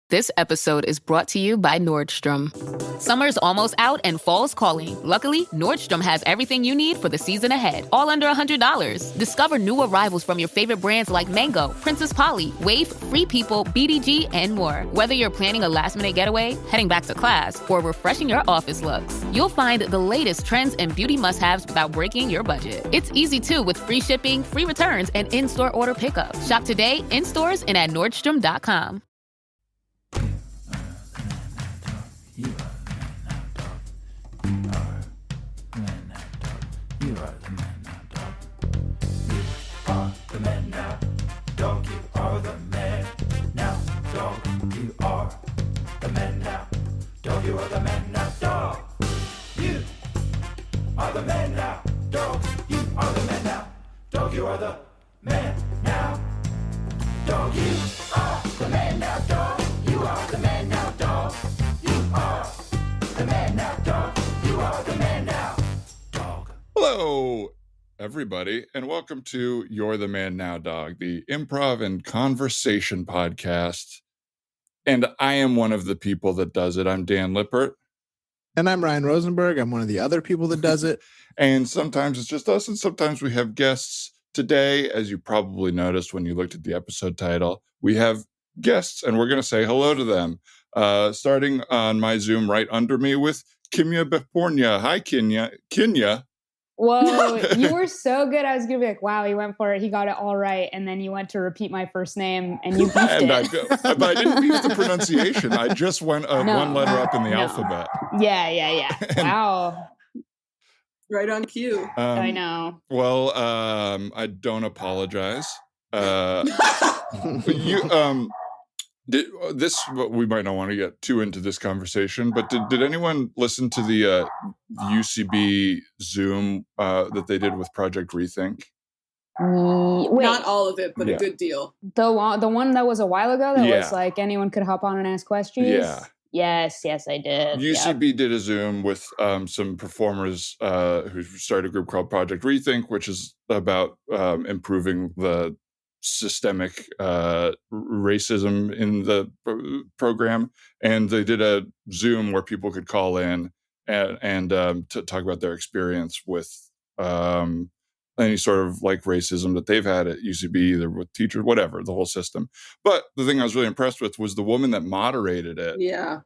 This episode is brought to you by Nordstrom. Summer's almost out and fall's calling. Luckily, Nordstrom has everything you need for the season ahead, all under $100. Discover new arrivals from your favorite brands like Mango, Princess Polly, Wave, Free People, BDG, and more. Whether you're planning a last-minute getaway, heading back to class, or refreshing your office looks, you'll find the latest trends and beauty must-haves without breaking your budget. It's easy, too, with free shipping, free returns, and in-store order pickup. Shop today, in stores, and at Nordstrom.com. You are the man now, dog. You are the man now, dog. You are the man now, dog. You are the man now, dog. You are the man now, dog. You are the man now, dog. You are the man now, dog. You are the man now, dog. You are the man now, dog. You are the man now, dog. You are the man now, dog. You are the man now, dog. Hello, everybody, and welcome to You're the Man Now, Dog, the improv and conversation podcast. And I am one of the people that does it. I'm Dan Lippert. And I'm Ryan Rosenberg. I'm one of the other people that does it. And sometimes it's just us, and sometimes we have guests. Today, as you probably noticed when you looked at the episode title, we have guests, and we're going to say hello to them. Starting on my Zoom right under me with Kimia Behpoornia. Hi, Kimia. Whoa, you were so good. I was going to be like, wow, he went for it. He got it all right. And then you went to repeat my first name and you beefed it. But I didn't beef the pronunciation. I just went one letter up in the alphabet. Yeah. Wow. Right on cue. I know. Well, I don't apologize. We might not want to get too into this conversation, but did anyone listen to the UCB Zoom that they did with Project Rethink? Wait, not all of it, but a good deal. The one that was a while ago that was like anyone could hop on and ask questions? Yeah. Yes, I did. UCB did a Zoom with some performers who started a group called Project Rethink, which is about improving the systemic racism in the program. And they did a Zoom where people could call in and to talk about their experience with any sort of like racism that they've had at UCB, either with teachers, whatever, the whole system. But the thing I was really impressed with was the woman that moderated it. Yeah.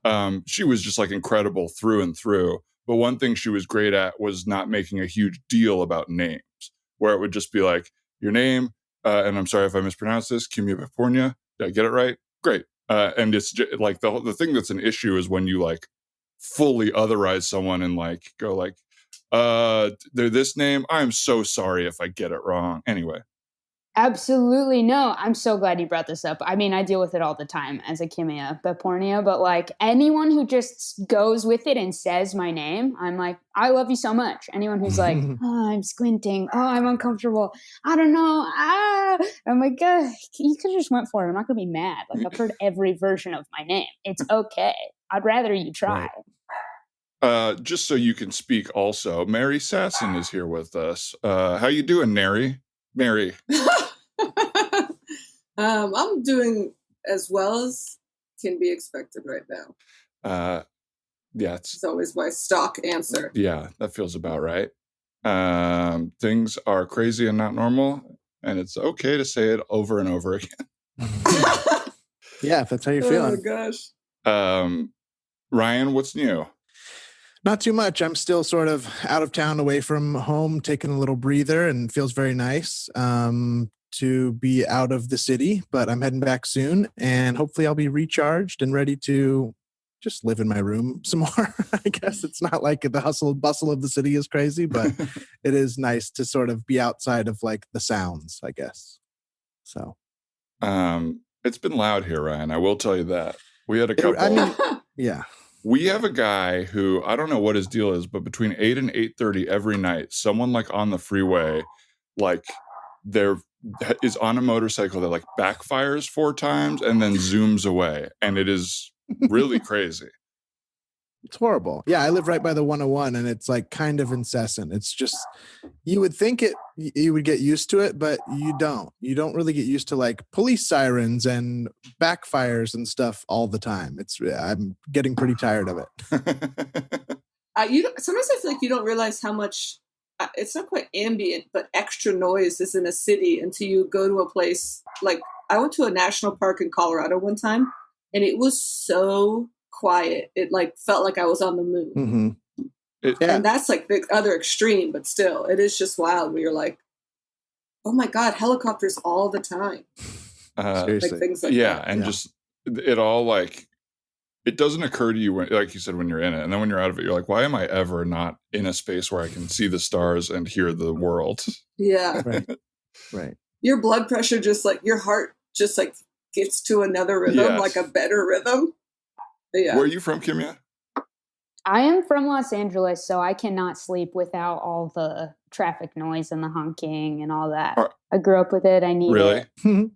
She was just like incredible through and through. But one thing she was great at was not making a huge deal about names, where it would just be like, your name, and I'm sorry if I mispronounced this, Kimia Behpoornia. Did I get it right? Great. And it's just, like the thing that's an issue is when you like fully otherize someone and like go like, they're this name. I'm so sorry if I get it wrong. Anyway. Absolutely. No, I'm so glad you brought this up. I mean, I deal with it all the time as a Kimia Behpoornia, but like anyone who just goes with it and says my name, I'm like, I love you so much. Anyone who's like, oh, I'm squinting. Oh, I'm uncomfortable. I don't know. I'm like, you could have just went for it. I'm not going to be mad. Like I've heard every version of my name. It's okay. I'd rather you try. Right. Just so you can speak also, Mary Sasson is here with us. How you doing, Mary? I'm doing as well as can be expected right now. Yeah, it's always my stock answer. Yeah, that feels about right. Things are crazy and not normal, and it's okay to say it over and over again. Yeah, if that's how you're feeling. Oh my gosh. Ryan, what's new? Not too much. I'm still sort of out of town, away from home, taking a little breather, and feels very nice to be out of the city. But I'm heading back soon, and hopefully I'll be recharged and ready to just live in my room some more. I guess it's not like the hustle and bustle of the city is crazy, but it is nice to sort of be outside of like the sounds, I guess. So, it's been loud here, Ryan. I will tell you that. We had a couple. Yeah. We have a guy who, I don't know what his deal is, but between 8 and 8:30 every night, someone like on the freeway, like there is on a motorcycle that like backfires 4 times and then zooms away. And it is really crazy. It's horrible. Yeah, I live right by the 101 and it's like kind of incessant. It's just, you would think you would get used to it, but you don't. You don't really get used to like police sirens and backfires and stuff all the time. I'm getting pretty tired of it. Sometimes I feel like you don't realize how much, it's not quite ambient, but extra noise is in a city until you go to a place. Like I went to a national park in Colorado one time and it was so quiet. It like felt like I was on the moon. Mm-hmm. And that's like the other extreme, but still it is just wild where you're like, oh my God, helicopters all the time. Seriously. Like things like that. And just it all like, it doesn't occur to you when, like you said, when you're in it. And then when you're out of it, you're like, why am I ever not in a space where I can see the stars and hear the world? Yeah. Right. Your blood pressure just like, your heart just like gets to another rhythm, like a better rhythm. Yeah. Where are you from, Kimia? I am from Los Angeles, so I cannot sleep without all the traffic noise and the honking and all that. I grew up with it. I need it. Really?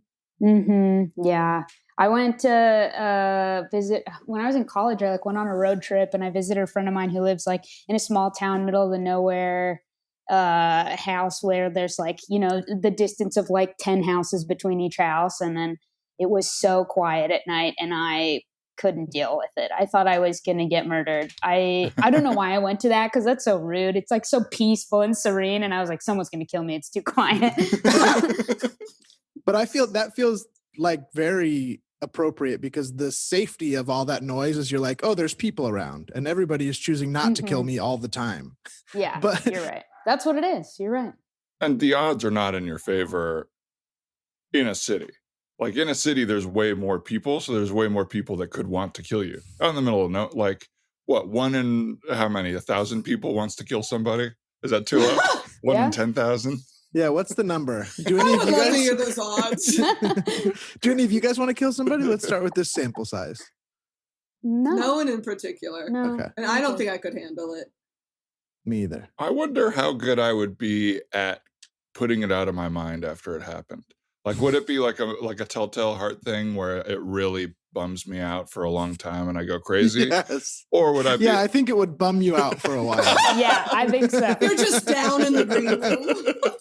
Yeah. I went to visit when I was in college. I like went on a road trip and I visited a friend of mine who lives like in a small town, middle of the nowhere house where there's like, you know, the distance of like 10 houses between each house. And then it was so quiet at night and I couldn't deal with it. I thought I was going to get murdered. I don't know why I went to that because that's so rude. It's like so peaceful and serene. And I was like, someone's going to kill me. It's too quiet. But I feel that feels like very appropriate because the safety of all that noise is you're like, oh, there's people around and everybody is choosing not to kill me all the time. Yeah, but you're right. That's what it is. You're right. And the odds are not in your favor in a city. Like in a city, there's way more people, so there's way more people that could want to kill you. Out in the middle of like what? 1 in how many? 1,000 people wants to kill somebody? Is that too low? 1 in 10,000? Yeah, what's the number? Do any of you guys hear those odds? Do any of you guys want to kill somebody? Let's start with this sample size. No one in particular. No. Okay. And I don't think I could handle it. Me either. I wonder how good I would be at putting it out of my mind after it happened. Like, would it be like a telltale heart thing where it really bums me out for a long time and I go crazy? Yes. Or would I be... Yeah, I think it would bum you out for a while. Yeah, I think so. You're just down in the green room.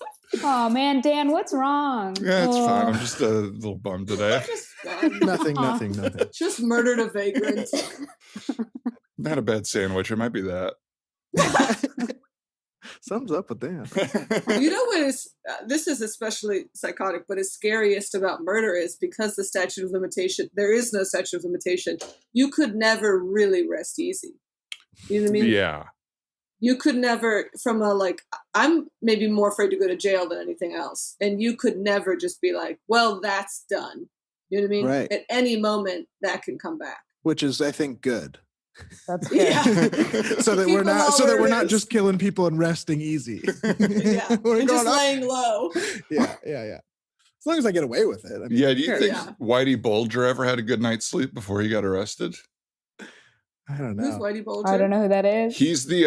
Oh, man, Dan, what's wrong? Yeah, it's fine. I'm just a little bummed today. Nothing. Just murdered a vagrant. Not a bad sandwich. It might be that. Sums up with that. You know what is, this is especially psychotic, but is scariest about murder is because the statute of limitation, there is no statute of limitation. You could never really rest easy. You know what I mean? Yeah. You could never, from a like, I'm maybe more afraid to go to jail than anything else. And you could never just be like, well, that's done. You know what I mean? Right. At any moment, that can come back. Which is, I think, good. That's good. Yeah. so that we're not just killing people and resting easy. Yeah. And just laying low. Yeah. As long as I get away with it. I mean, do you think Whitey Bulger ever had a good night's sleep before he got arrested? I don't know. Who's Whitey Bulger? I don't know who that is. He's the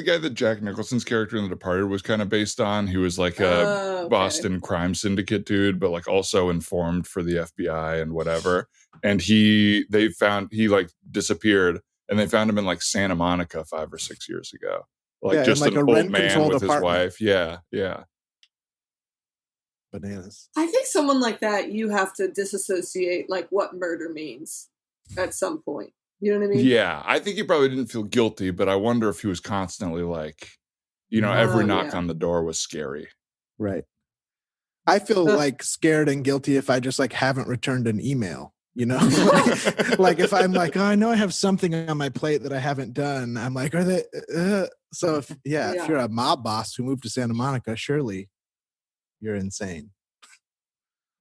guy that Jack Nicholson's character in The Departed was kind of based on. He was like a Boston crime syndicate dude, but like also informed for the FBI and whatever. And he like disappeared, and they found him in like Santa Monica 5 or 6 years ago. Like just like an old man with his wife. Yeah. Bananas. I think someone like that, you have to disassociate like what murder means at some point. You know what I mean? Yeah, I think he probably didn't feel guilty, but I wonder if he was constantly like, every knock on the door was scary. Right. I feel like scared and guilty if I just like haven't returned an email, like if I'm like, oh, I know I have something on my plate that I haven't done. I'm like, are they, so if you're a mob boss who moved to Santa Monica, surely you're insane.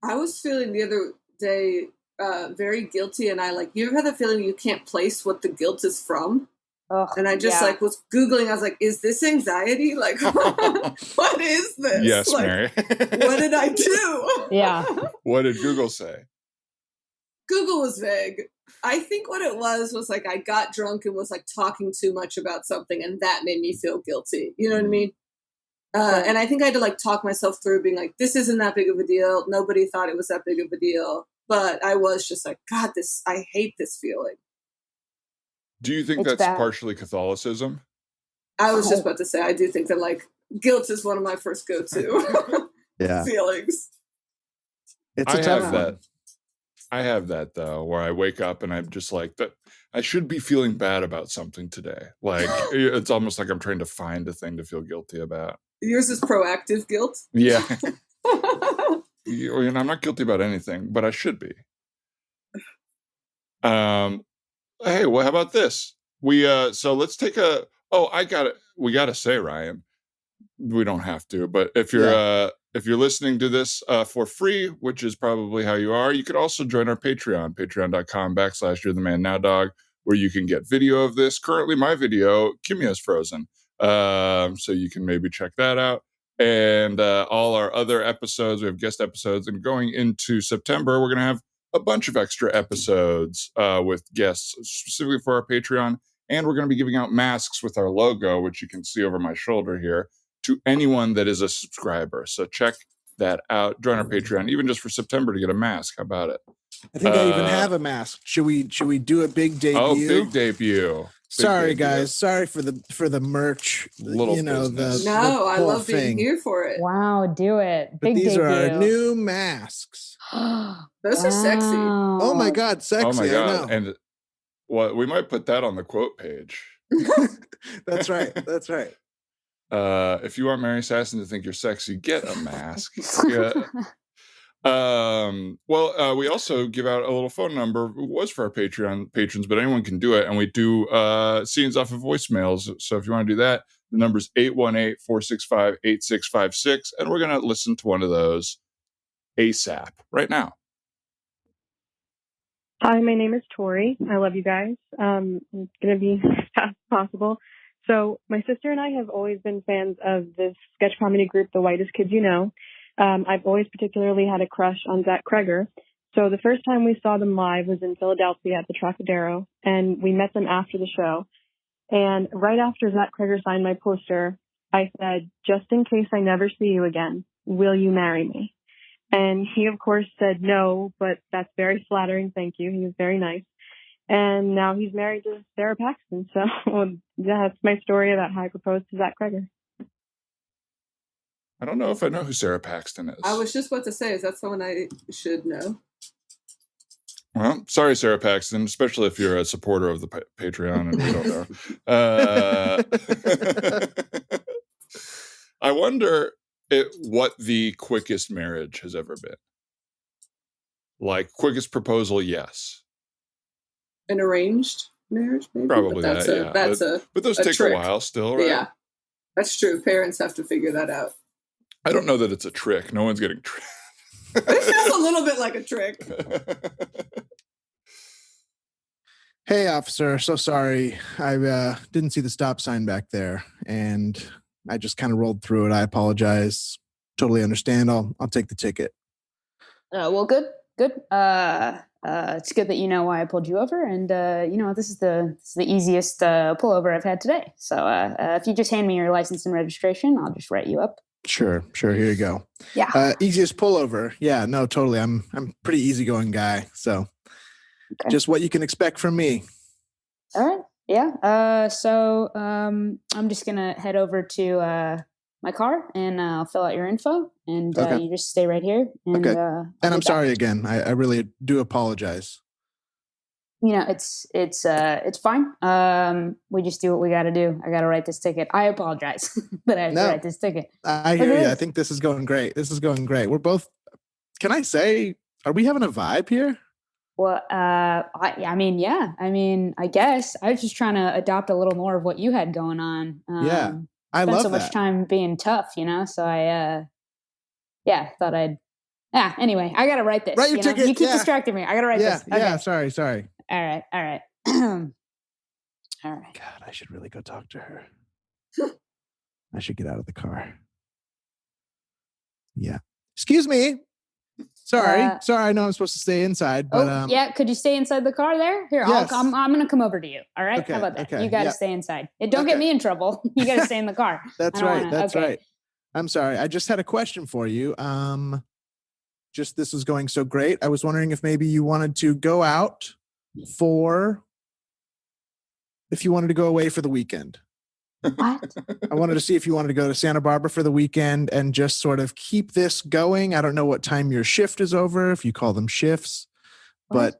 I was feeling the other day, very guilty, and you ever had the feeling you can't place what the guilt is from? Oh, and I just was Googling. I was like, is this anxiety? Like, what is this? Yes, like, Mary. What did I do? Yeah. What did Google say? Google was vague. I think what it was like I got drunk and was like talking too much about something, and that made me feel guilty. You know what I mean? And I think I had to like talk myself through being like, this isn't that big of a deal. Nobody thought it was that big of a deal. But I was just like, God, I hate this feeling. Do you think It's that's bad. partially Catholicism? I was just about to say, I do think that like guilt is one of my first go-to Yeah. feelings. It's a I tough have one. that. I have that though, where I wake up and I'm just like that. I should be feeling bad about something today. Like it's almost like I'm trying to find a thing to feel guilty about. Yours is proactive guilt. Yeah. I'm not guilty about anything, but I should be. Hey, well, how about this? So let's take a. Oh, we gotta say, Ryan. We don't have to, but if you're listening to this for free, which is probably how you are, you could also join our Patreon, patreon.com/You're the Man Now Dog, where you can get video of this. Currently, my video, Kimia is frozen, so you can maybe check that out. And all our other episodes, we have guest episodes, and going into September, we're gonna have a bunch of extra episodes with guests specifically for our Patreon, and we're going to be giving out masks with our logo, which you can see over my shoulder here, to anyone that is a subscriber. So check that out. Join our Patreon, even just for September, to get a mask. How about it? I think I even have a mask. Should we do a big debut? Oh, big debut. Sorry, guys. Sorry for the merch. Little business. I love being here for it. Wow, do it. But these are our new masks. Those are sexy. Oh my God, sexy. Oh my God. I know. And we might put that on the quote page. That's right. That's right. If you want Mary Sasson to think you're sexy, get a mask. Yeah. We also give out a little phone number. It was for our Patreon patrons, but anyone can do it. And we do scenes off of voicemails. So if you want to do that, the number is 818-465-8656. And we're going to listen to one of those ASAP right now. Hi, my name is Tori. I love you guys. I'm going to be as fast as possible. So my sister and I have always been fans of this sketch comedy group, The Whitest Kids You Know. I've always particularly had a crush on Zach Kreger. So the first time we saw them live was in Philadelphia at the Trocadero, and we met them after the show. And right after Zach Kreger signed my poster, I said, just in case I never see you again, will you marry me? And he, of course, said no, but that's very flattering. Thank you. He was very nice. And now he's married to Sarah Paxton. So that's my story about how I proposed to Zach Kreger. I don't know if I know who Sarah Paxton is. I was just about to say, is that someone I should know? Well, sorry, Sarah Paxton, especially if you're a supporter of the Patreon and we don't know. I wonder what the quickest marriage has ever been. Like, quickest proposal, yes. An arranged marriage, maybe? Probably yeah. But those take trick. A while still, right? Yeah, that's true. Parents have to figure that out. I don't know that it's a trick. No one's getting tricked. It feels a little bit like a trick. Hey, officer. So sorry. I didn't see the stop sign back there, and I just kind of rolled through it. I apologize. Totally understand. I'll take the ticket. Well, good. It's good that you know why I pulled you over, and this is the easiest pullover I've had today. So if you just hand me your license and registration, I'll just write you up. Sure. Here you go. Yeah. Easiest pullover. Yeah. No, totally. I'm a pretty easygoing guy. So just what you can expect from me. All right. Yeah. So I'm just gonna head over to my car and I'll fill out your info, and you just stay right here. And, and I'm sorry again. I really do apologize. It's fine. We just do what we got to do. I got to write this ticket. I apologize that I have to write this ticket. I hear you. I think this is going great. We're both, can I say, are we having a vibe here? Well, I guess I was just trying to adopt a little more of what you had going on. I love so much time being tough, so I thought I'd, anyway, I got to write this. Write your ticket. You keep distracting me. I got to write this. Okay. Yeah. Sorry. All right. All right. God, I should really go talk to her. I should get out of the car. Yeah. Excuse me. Sorry. I know I'm supposed to stay inside, but could you stay inside the car there? Here, yes. I'm going to come over to you. All right. Okay, How about that? okay, You got to stay inside. Don't get me in trouble. You got to stay in the car. That's right. Right. I'm sorry. I just had a question for you. This is going so great. I was wondering if maybe you wanted to go out for if you wanted to go away for the weekend. What? I wanted to see if you wanted to go to Santa Barbara for the weekend and just sort of keep this going. I don't know what time your shift is over, if you call them shifts, but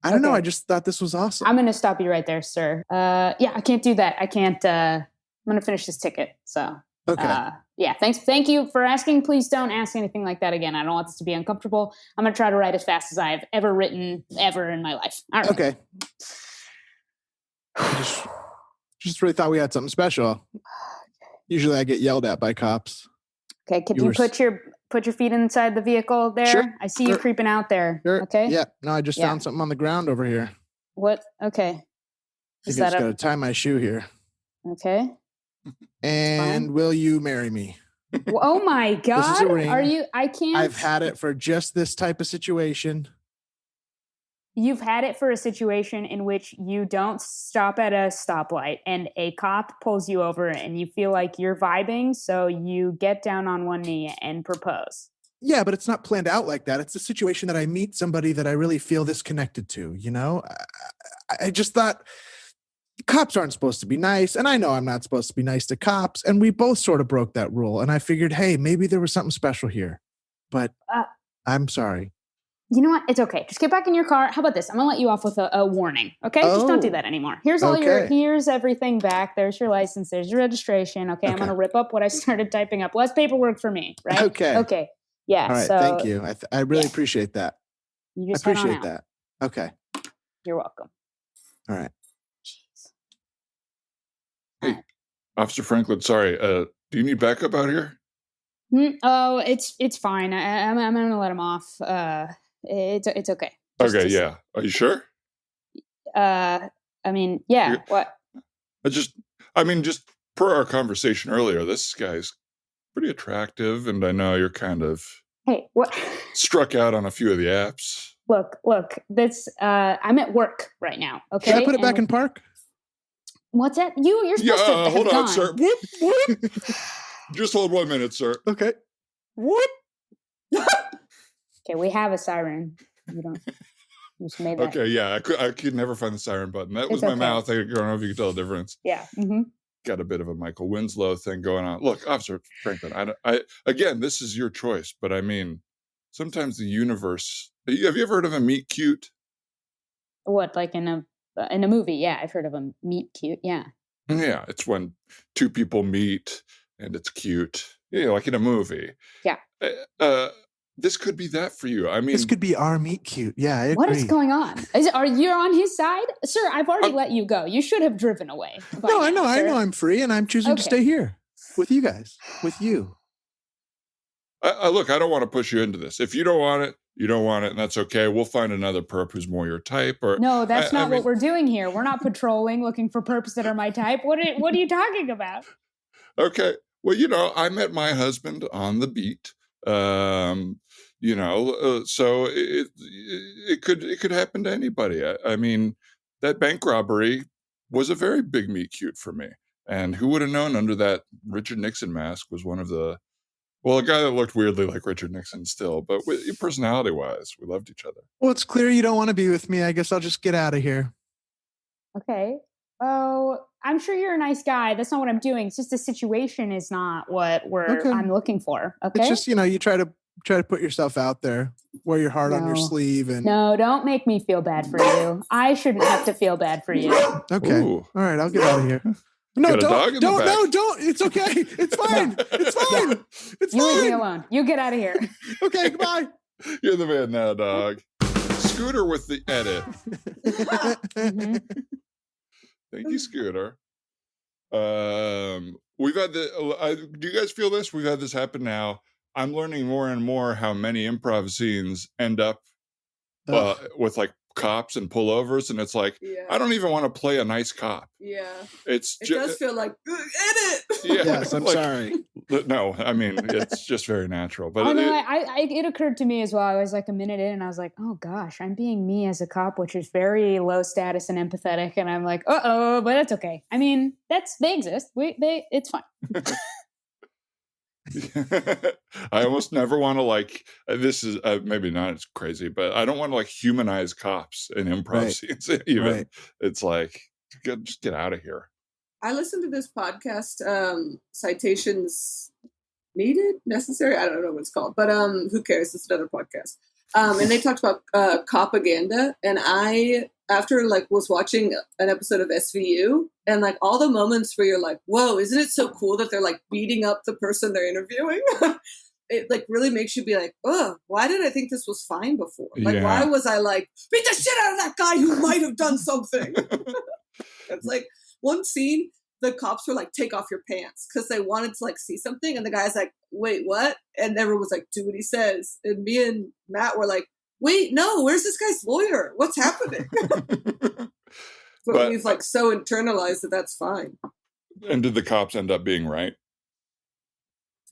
I don't know. I just thought this was awesome. I'm going to stop you right there, sir. Yeah, I can't do that. I can't. I'm going to finish this ticket. So, Okay. Yeah, thanks. Thank you for asking. Please don't ask anything like that again. I don't want this to be uncomfortable. I'm going to try to write as fast as I've ever written ever in my life. All right. Okay. Just really thought we had something special. Usually I get yelled at by cops. Okay. Could you put your feet inside the vehicle there? Sure. I see you creeping out there. Sure. Okay. Yeah. No, I just found something on the ground over here. What? Okay. I think I just got to tie my shoe here. Okay. And will you marry me? Oh my God. This is a ring. Are you? I can't. I've had it for just this type of situation. You've had it for a situation in which you don't stop at a stoplight and a cop pulls you over and you feel like you're vibing. So you get down on one knee and propose. Yeah, but it's not planned out like that. It's a situation that I meet somebody that I really feel this connected to, you know? I just thought cops aren't supposed to be nice. And I know I'm not supposed to be nice to cops. And we both sort of broke that rule. And I figured, hey, maybe there was something special here. But I'm sorry. You know what? It's okay. Just get back in your car. How about this? I'm going to let you off with a warning. Okay? Just don't do that anymore. Here's here's everything back. There's your license. There's your registration. Okay. I'm going to rip up what I started typing up. Less paperwork for me, right? Okay. Yeah. All right. So, thank you. I really appreciate that. You just I appreciate that. Okay. You're welcome. All right. Jeez. Hey, Officer Franklin, sorry. Do you need backup out here? Oh, it's fine. I'm going to let him off. It's okay. Yeah. Are you sure? I mean, yeah. What? Just per our conversation earlier, this guy's pretty attractive, and I know you're kind of what? Struck out on a few of the apps. Look. This I'm at work right now. Okay. Should I put it back in park? What's that? You're supposed to have hold on, gone. sir. Whoop. Just hold 1 minute, sir. Okay. Whoop. Okay, we have a siren. You just made that. Okay, yeah, I could never find the siren button. That was my mouth. I don't know if you can tell the difference. Yeah. Mm-hmm. Got a bit of a Michael Winslow thing going on. Look, Officer Franklin, again, this is your choice, but I mean, sometimes the universe. Have you ever heard of a meet cute? What, like in a movie? Yeah, I've heard of a meet cute. Yeah. Yeah, it's when two people meet and it's cute. Yeah, like in a movie. Yeah. This could be that for you. I mean, this could be our meet cute. Yeah, I agree. What is going on? Are you on his side, sir? I've already let you go. You should have driven away. No, I know I'm free, and I'm choosing to stay here with you guys. With you. Look, I don't want to push you into this. If you don't want it, you don't want it, and that's okay. We'll find another perp who's more your type. Or no, that's not what we're doing here. We're not patrolling, looking for perps that are my type. What are you talking about? Okay. Well, I met my husband on the beat. So it could happen to anybody. I mean, that bank robbery was a very big meet cute for me. And who would have known under that Richard Nixon mask was one of a guy that looked weirdly like Richard Nixon still, but personality wise, we loved each other. Well, it's clear you don't want to be with me. I guess I'll just get out of here. Okay. Oh, I'm sure you're a nice guy. That's not what I'm doing. It's just the situation is not what I'm looking for. Okay. It's just, you try to put yourself out there, wear your heart on your sleeve. And no, don't make me feel bad for you. I shouldn't have to feel bad for you. Okay. Ooh. All right. I'll get out of here. No, don't. It's okay. It's fine. It's fine. It's fine. You leave me alone. You get out of here. Okay. Goodbye. You're the man now, dog. Scooter with the edit. Mm-hmm. Thank you, Scooter. We've had do you guys feel this? We've had this happen now. I'm learning more and more how many improv scenes end up with like cops and pullovers, and it's like I don't even want to play a nice cop. Yeah, it does feel like edit. Yeah, yes, I'm sorry. No, I mean it's just very natural. But it occurred to me as well. I was like a minute in, and I was like, oh gosh, I'm being me as a cop, which is very low status and empathetic. And I'm like, but that's okay. I mean, they exist. It's fine. I almost never want to this is maybe not as crazy, but I don't want to humanize cops in improv scenes even. Right. It's like, Just get out of here. I listened to this podcast, Citations Needed, Necessary. I don't know what it's called, but who cares? It's another podcast. And they talked about propaganda, and I, after like was watching an episode of SVU, and like all the moments where you're like, whoa, isn't it so cool that they're like beating up the person they're interviewing? It like really makes you be like, oh, why did I think this was fine before? Like, why was I like, beat the shit out of that guy who might have done something? It's like one scene, the cops were like, take off your pants, because they wanted to like see something, and the guy's like, wait, what? And everyone was like, do what he says. And me and Matt were like, wait, no, where's this guy's lawyer? What's happening? but we've like so internalized that that's fine. And did the cops end up being right?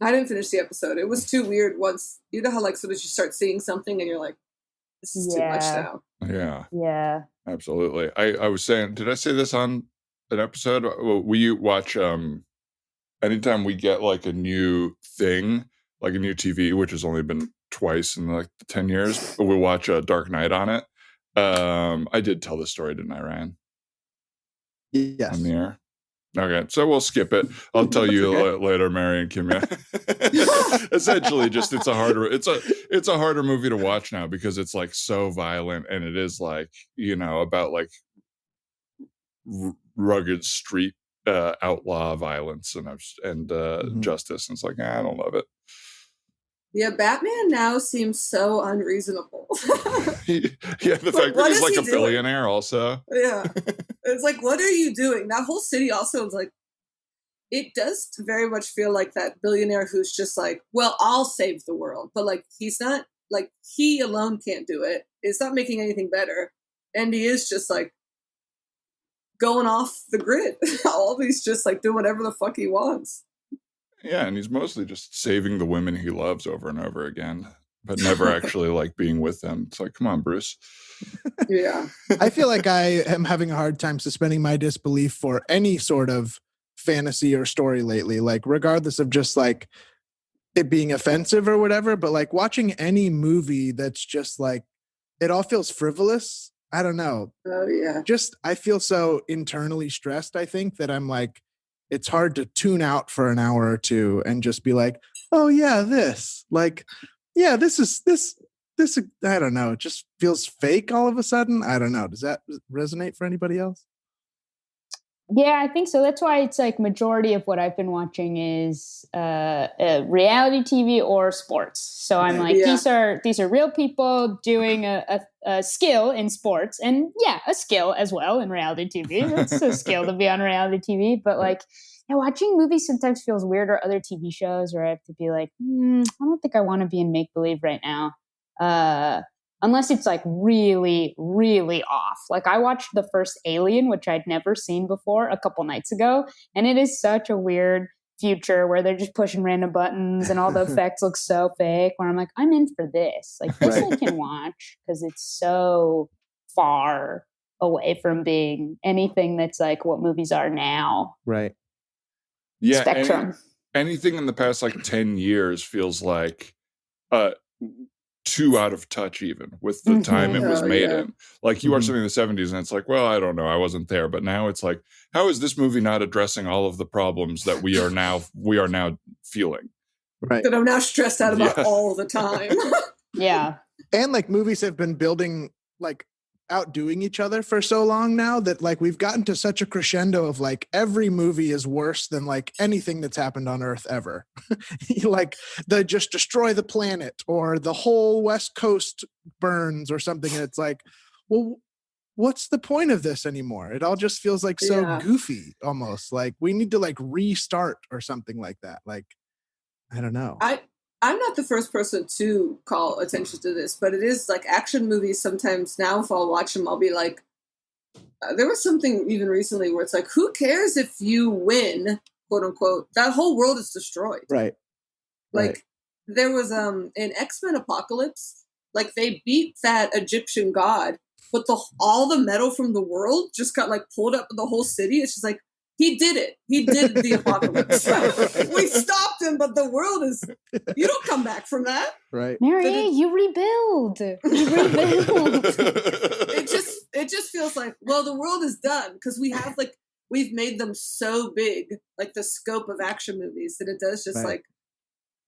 I didn't finish the episode. It was too weird once. You know how like soon as you start seeing something and you're like, this is too much now. Yeah. Absolutely. I was saying, did I say this on an episode? We watch anytime we get like a new thing, like a new TV, which has only been twice in like 10 years, we watch Dark Knight on it. I did tell the story, didn't I, Ryan? Yes. On the air. Okay, so we'll skip it. I'll tell you later, Mary and Kimia. Essentially, just it's a harder movie to watch now because it's like so violent, and it is like, you know, about like rugged street outlaw violence and justice. And it's like, I don't love it. Yeah, Batman now seems so unreasonable. The fact that he's like a billionaire also. Yeah. It's like, what are you doing? That whole city also is like, it does very much feel like that billionaire who's just like, well, I'll save the world. But like, he's not, like, he alone can't do it. It's not making anything better. And he is just like going off the grid. Always just like doing whatever the fuck he wants. Yeah, and he's mostly just saving the women he loves over and over again, but never actually like being with them. It's like, come on, Bruce. Yeah. I feel like I am having a hard time suspending my disbelief for any sort of fantasy or story lately, like regardless of just like it being offensive or whatever, but like watching any movie that's just like, it all feels frivolous. I don't know. Oh, yeah. Just, I feel so internally stressed, I think, that I'm like, it's hard to tune out for an hour or two and just be like, oh yeah, this I don't know. It just feels fake all of a sudden. I don't know. Does that resonate for anybody else? Yeah, I think so. That's why it's like majority of what I've been watching is reality TV or sports. So I'm like, these are real people doing a skill in sports, and a skill as well in reality TV. It's a skill to be on reality TV, but like, watching movies sometimes feels weird, or other TV shows, or I have to be like, I don't think I want to be in make believe right now. Unless it's like really, really off. Like I watched the first Alien, which I'd never seen before, a couple nights ago. And it is such a weird future where they're just pushing random buttons and all the effects look so fake, where I'm like, I'm in for this. Like this I can watch because it's so far away from being anything that's like what movies are now. Right. Yeah. Spectrum. Anything in the past like 10 years feels like too out of touch even with the time it was made in. Like you watch something in the 70s and it's like, well, I don't know, I wasn't there. But now it's like, how is this movie not addressing all of the problems that we are now feeling? Right. That I'm now stressed out about all the time. Yeah. And like movies have been building, like outdoing each other for so long now that like we've gotten to such a crescendo of like every movie is worse than like anything that's happened on Earth ever. Like the just destroy the planet or the whole West Coast burns or something. And it's like, well, what's the point of this anymore? It all just feels like so goofy almost. Like we need to like restart or something like that. Like, I don't know. I'm not the first person to call attention to this, but it is like action movies sometimes now, if I'll watch them, I'll be like, there was something even recently where it's like, who cares if you win, quote unquote, that whole world is destroyed. Right. Like there was in X-Men Apocalypse, like they beat that Egyptian god, but all the metal from the world just got like pulled up in the whole city. It's just like, he did it. He did the apocalypse. We stopped him, but the world is, you don't come back from that. Right. Mary, you rebuild. You rebuild. It just feels like, well, the world is done because we've made them so big, like the scope of action movies, that it does just like,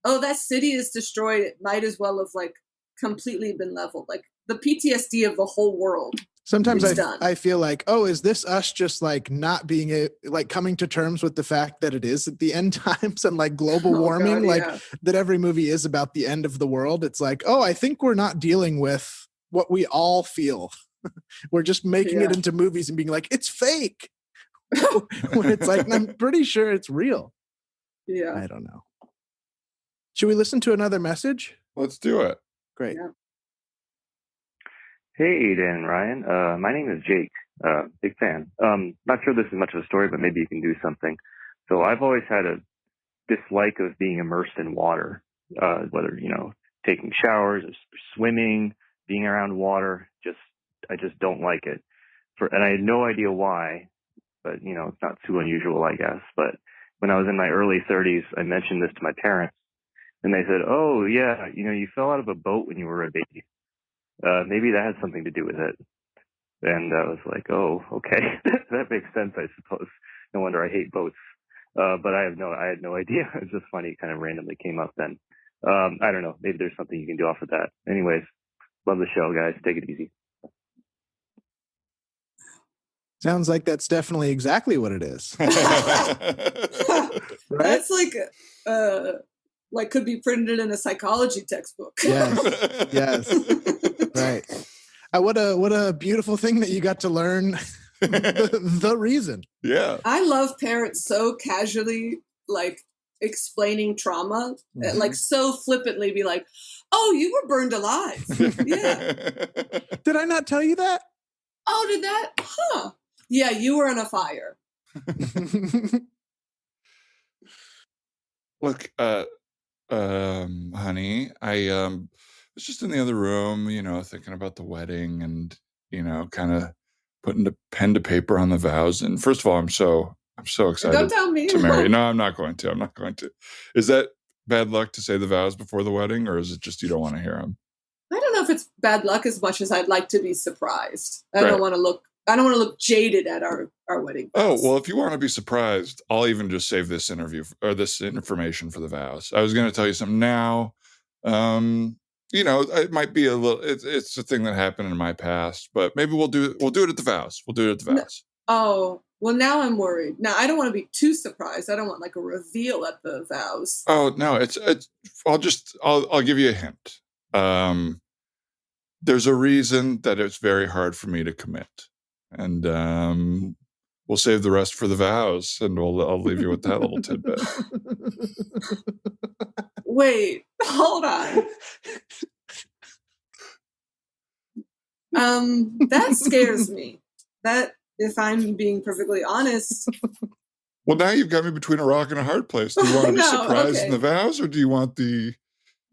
oh, that city is destroyed. It might as well have like completely been leveled. Like the PTSD of the whole world. Sometimes I feel like, oh, is this us just like not being like coming to terms with the fact that it is at the end times and like global warming, that every movie is about the end of the world. It's like, oh, I think we're not dealing with what we all feel. We're just making it into movies and being like, it's fake. When it's like, I'm pretty sure it's real. Yeah. I don't know. Should we listen to another message? Let's do it. Great. Yeah. Hey, Dan and Ryan. My name is Jake. Big fan. Not sure this is much of a story, but maybe you can do something. So I've always had a dislike of being immersed in water, whether, taking showers or swimming, being around water. I just don't like it. And I had no idea why, but, it's not too unusual, I guess. But when I was in my early 30s, I mentioned this to my parents, and they said, oh, yeah, you fell out of a boat when you were a baby. Maybe that had something to do with it. And I was like, oh, okay. That makes sense, I suppose. No wonder I hate boats. But I had no idea. It was just funny. It kind of randomly came up then. I don't know. Maybe there's something you can do off of that. Anyways, love the show, guys. Take it easy. Sounds like that's definitely exactly what it is. Right? That's like could be printed in a psychology textbook. Yes. Right. What a beautiful thing that you got to learn the reason. Yeah. I love parents so casually like explaining trauma, like so flippantly be like, oh, you were burned alive. Yeah. Did I not tell you that? Oh, did that? Huh. Yeah, you were in a fire. Look, honey, I was just in the other room, thinking about the wedding and, kind of putting the pen to paper on the vows. And first of all, I'm so excited Don't tell me. to marry. No, I'm not going to. Is that bad luck to say the vows before the wedding, or is it just you don't want to hear them? I don't know if it's bad luck as much as I'd like to be surprised. I Right. don't want to look jaded at our wedding vows. Oh, well, if you want to be surprised, I'll even just save this interview or this information for the vows. I was going to tell you something now. It might be a little, it's a thing that happened in my past, but maybe we'll do it at the vows. We'll do it at the vows. Oh, well, now I'm worried. Now, I don't want to be too surprised. I don't want like a reveal at the vows. Oh, no, I'll give you a hint. There's a reason that it's very hard for me to commit. And we'll save the rest for the vows, and I'll leave you with that little tidbit. Wait, hold on. That scares me. That, if I'm being perfectly honest. Well, now you've got me between a rock and a hard place. Do you want to be surprised okay. in the vows, or do you want the...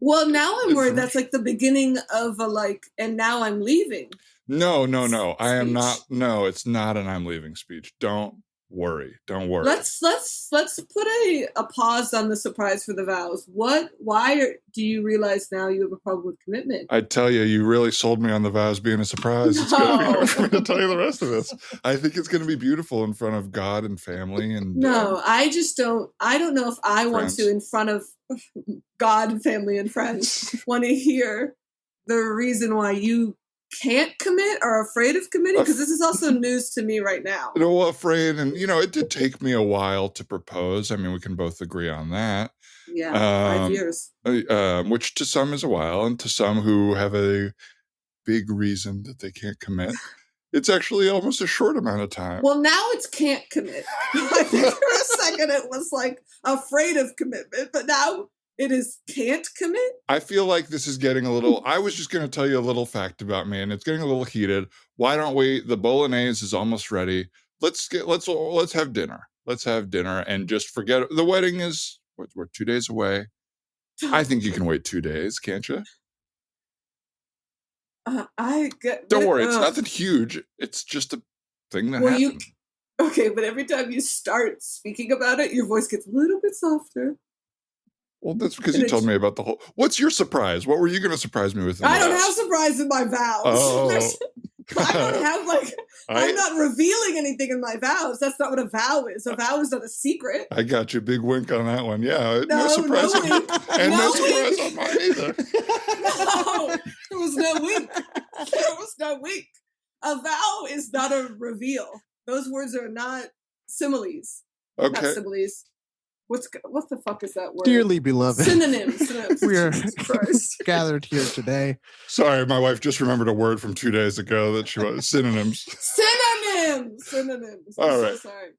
Well, now I'm worried that's like the beginning of and now I'm leaving. No. I am speech. not. No, it's not an I'm leaving speech. Don't worry. Let's put a pause on the surprise for the vows. Why do you realize now you have a problem with commitment? I tell you really sold me on the vows being a surprise. It's going to be hard for me to tell you the rest of this. I think it's going to be beautiful in front of God and family. And no, I just don't. I don't know if I want to, in front of God and family and friends, want to hear the reason why you can't commit or afraid of committing, because this is also news to me right now. Afraid, and it did take me a while to propose. I mean, we can both agree on that. Yeah, 5 years. Which to some is a while, and to some who have a big reason that they can't commit, it's actually almost a short amount of time. Well, now it's can't commit. I think for a second it was like afraid of commitment, but now it is can't commit. I feel like this is getting a little, I was just going to tell you a little fact about me, and it's getting a little heated. Why don't we, the bolognese is almost ready. Let's have dinner. Let's have dinner and just forget, the wedding is, we're 2 days away. I think you can wait 2 days, can't you? Don't worry, it's nothing huge. It's just a thing that happened. Okay, but every time you start speaking about it, your voice gets a little bit softer. Well, that's because you told me about the whole. What's your surprise? What were you going to surprise me with? I don't have surprise in my vows. Oh. I don't have I'm not revealing anything in my vows. That's not what a vow is. A vow is not a secret. I got you. Big wink on that one. Yeah. No surprise. No wink. And no surprise wink. on mine either. No, there was no wink. There was no wink. A vow is not a reveal. Those words are not similes. Okay. Not similes. What the fuck is that word? Dearly beloved. Synonyms. We are gathered here today. Sorry, my wife just remembered a word from 2 days ago that she was synonyms. Synonyms. All I'm right. so sorry.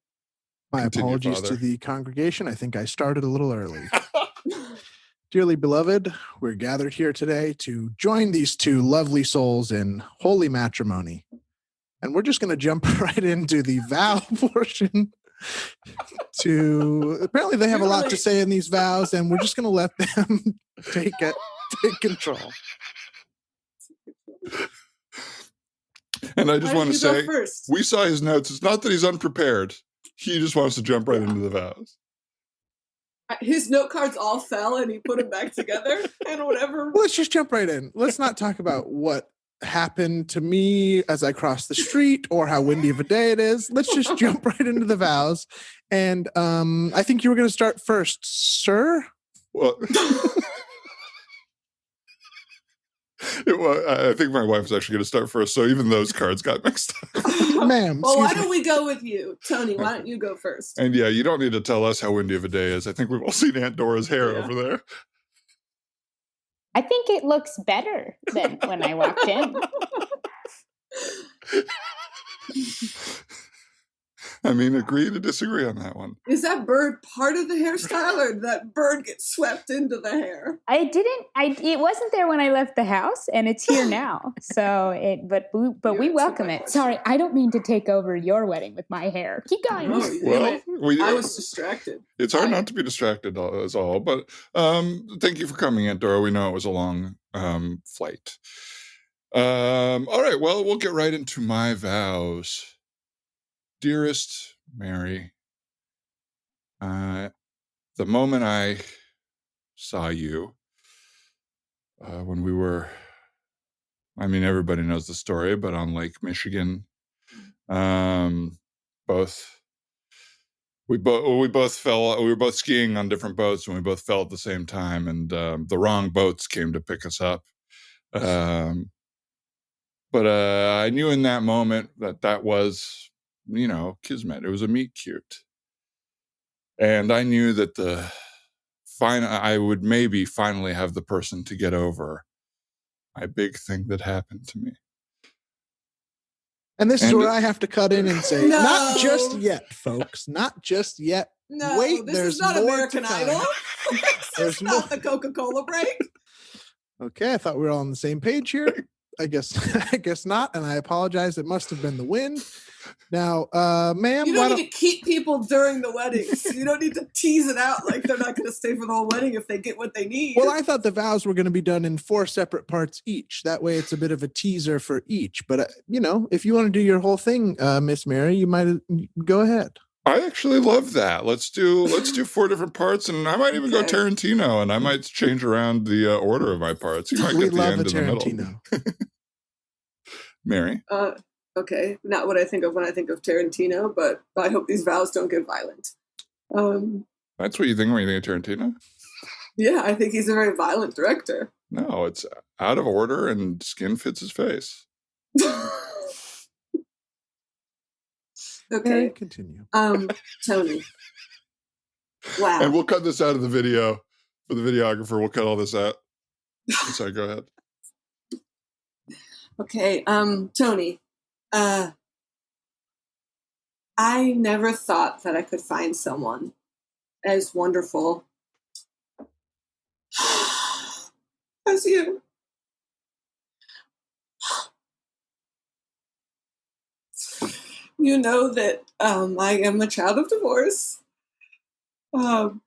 My Continue, apologies Father. to the congregation. I think I started a little early. Dearly beloved, we're gathered here today to join these two lovely souls in holy matrimony. And we're just going to jump right into the vow portion. Apparently they have a lot to say in these vows, and we're just going to let them take control. And I just want to say, first? we saw his notes. It's not that he's unprepared. He just wants to jump right into the vows. His note cards all fell and he put them back together and whatever. Let's just jump right in. Let's not talk about what happened to me as I crossed the street or how windy of a day it is. Let's just jump right into the vows. And I think you were going to start first, sir. Well, I think my wife was actually going to start first, so even those cards got mixed up. Ma'am. Well, why don't we go with you? Tony, why don't you go first? And yeah, you don't need to tell us how windy of a day is. I think we've all seen Aunt Dora's hair over there. I think it looks better than when I walked in. I mean, agree to disagree on that one. Is that bird part of the hairstyle, or did that bird get swept into the hair? It wasn't there when I left the house, and it's here now. But we welcome it. Sorry, I don't mean to take over your wedding with my hair. Keep going. No, I was distracted. It's hard not to be distracted, as all. But thank you for coming, Aunt Dora. We know it was a long flight. All right, well, we'll get right into my vows. Dearest Mary, the moment I saw you, when we were, I mean, everybody knows the story, but on Lake Michigan, we both fell. We were both skiing on different boats, and we both fell at the same time, and the wrong boats came to pick us up. But I knew in that moment that was, kismet. It was a meet cute. And I knew that I would maybe finally have the person to get over my big thing that happened to me. And this is where I have to cut in and say, No. Not just yet, folks. Not just yet. No, Wait, this there's is not more American to come. Idol. There's It's not the Coca-Cola break. Okay, I thought we were all on the same page here. I guess not, and I apologize. It must have been the wind. Now, ma'am, You don't need to keep people during the weddings. You don't need to tease it out like they're not going to stay for the whole wedding if they get what they need. Well, I thought the vows were going to be done in 4 separate parts each. That way, it's a bit of a teaser for each. But if you want to do your whole thing, Miss Mary, you might go ahead. I actually love that. Let's do 4 different parts, and I might even go Tarantino, and I might change around the order of my parts. You might We get the love end a in the Tarantino. middle. Mary? Okay, not what I think of when I think of Tarantino, but I hope these vows don't get violent. That's what you think when you think of Tarantino? Yeah, I think he's a very violent director. No, it's out of order and skin fits his face. Okay. Continue. Tony. Wow. And we'll cut this out of the video. For the videographer, we'll cut all this out. Sorry, go ahead. Okay, Tony. I never thought that I could find someone as wonderful as you. You know that I am a child of divorce. So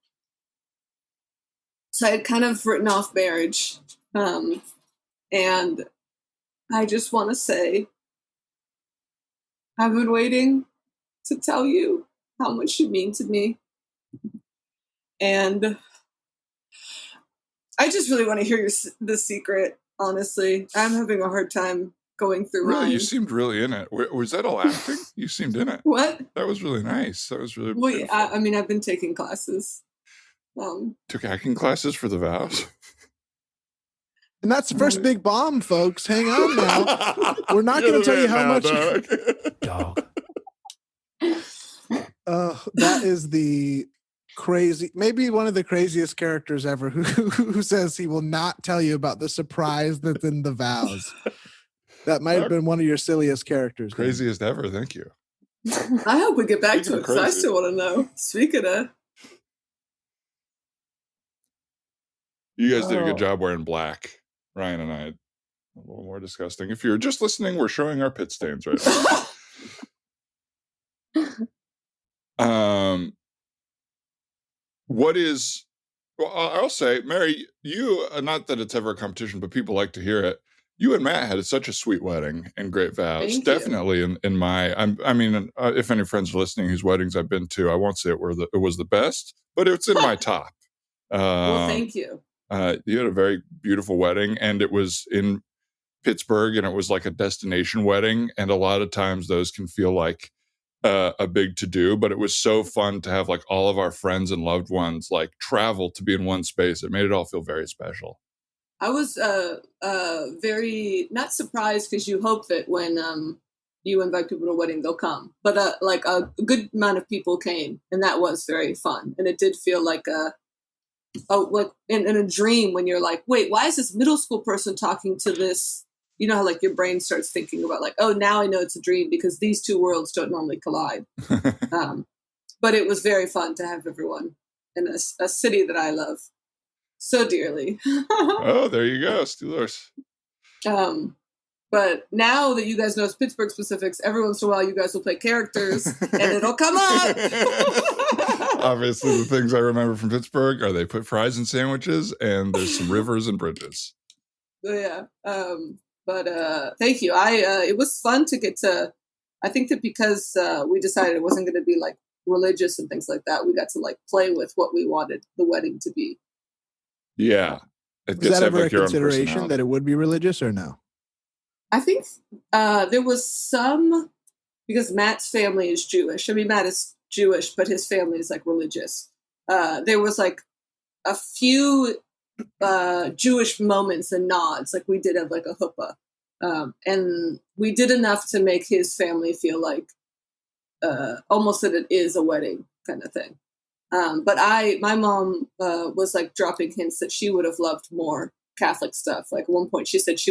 I had kind of written off marriage. And I just want to say, I've been waiting to tell you how much you mean to me. And I just really want to hear the secret, honestly. I'm having a hard time going through Really, mine. you seemed really in it. Was that all acting? You seemed in it. What? That was really nice. That was really Well, I mean, I've been taking classes. Took acting classes for the Vows. And that's the first big bomb, folks. Hang on now. We're not going to tell you how much. Dog. That is the crazy, maybe one of the craziest characters ever who says he will not tell you about the surprise that's in the Vows. That might have been one of your silliest characters. Craziest ever. Thank you. I hope we get back to it because I still want to know. Speaking of. You guys did a good job wearing black. Ryan and I, a little more disgusting. If you're just listening, we're showing our pit stains right now. What is, well, I'll say, Mary, you, not that it's ever a competition, but people like to hear it. You and Matt had such a sweet wedding and great vows. Thank Definitely you. in my, if any friends are listening whose weddings I've been to, I won't say it was the best, but it's in my top. Well, thank you. You had a very beautiful wedding, and it was in Pittsburgh, and it was like a destination wedding. And a lot of times those can feel like a big to do, but it was so fun to have like all of our friends and loved ones like travel to be in one space. It made it all feel very special. I was very not surprised because you hope that when you invite people to a wedding, they'll come. But like a good amount of people came, and that was very fun. And it did feel like like in a dream when you're like, wait, why is this middle school person talking to this? You know how like your brain starts thinking about like, oh, now I know it's a dream because these two worlds don't normally collide. But it was very fun to have everyone in a city that I love so dearly. Oh, there you go, Steelers. But now that you guys know Pittsburgh specifics, every once in a while you guys will play characters and it'll come up. Obviously, the things I remember from Pittsburgh are they put fries in sandwiches and there's some rivers and bridges. Yeah. But thank you. It was fun to get to, I think that because we decided it wasn't going to be like religious and things like that, we got to like play with what we wanted the wedding to be. Yeah. Was that ever a consideration that it would be religious or no? I think there was some, because Matt's family is Jewish. I mean, Matt is Jewish, but his family is like religious. There was like a few Jewish moments and nods. Like we did have like a huppah. And we did enough to make his family feel like almost that it is a wedding kind of thing. But my mom was like dropping hints that she would have loved more Catholic stuff. Like at one point she said she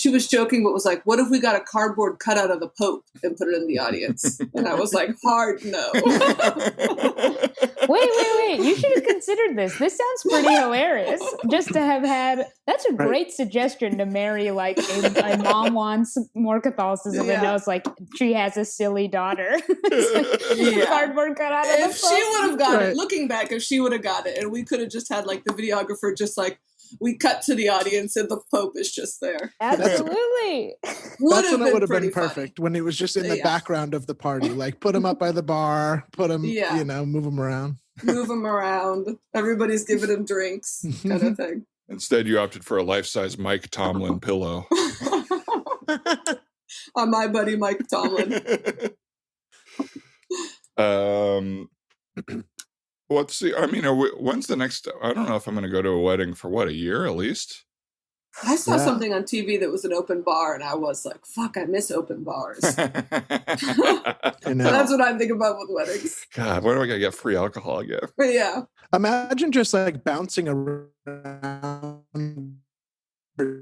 was joking, but was like, what if we got a cardboard cutout of the Pope and put it in the audience? And I was like, hard no. Wait. You should have considered this. This sounds pretty hilarious. Just to have had, that's a great suggestion to marry like a mom wants more Catholicism and knows like she has a silly daughter. Cardboard cutout of the Pope. If she would have got it, looking back, if she would have got it, and we could have just had like the videographer just like, we cut to the audience and the Pope is just there. Absolutely. That's when it would have been perfect. Funny. When it was just in the background of the party. Like put him up by the bar, put him, move him around. Move him around. Everybody's giving him drinks kind of thing. Instead, you opted for a life-size Mike Tomlin pillow. On my buddy Mike Tomlin. Let's see. I mean, when's the next? I don't know if I'm going to go to a wedding for a year at least. I saw something on TV that was an open bar, and I was like, "Fuck, I miss open bars." That's what I'm thinking about with weddings. God, when do I gotta get free alcohol again? But yeah. Imagine just like bouncing around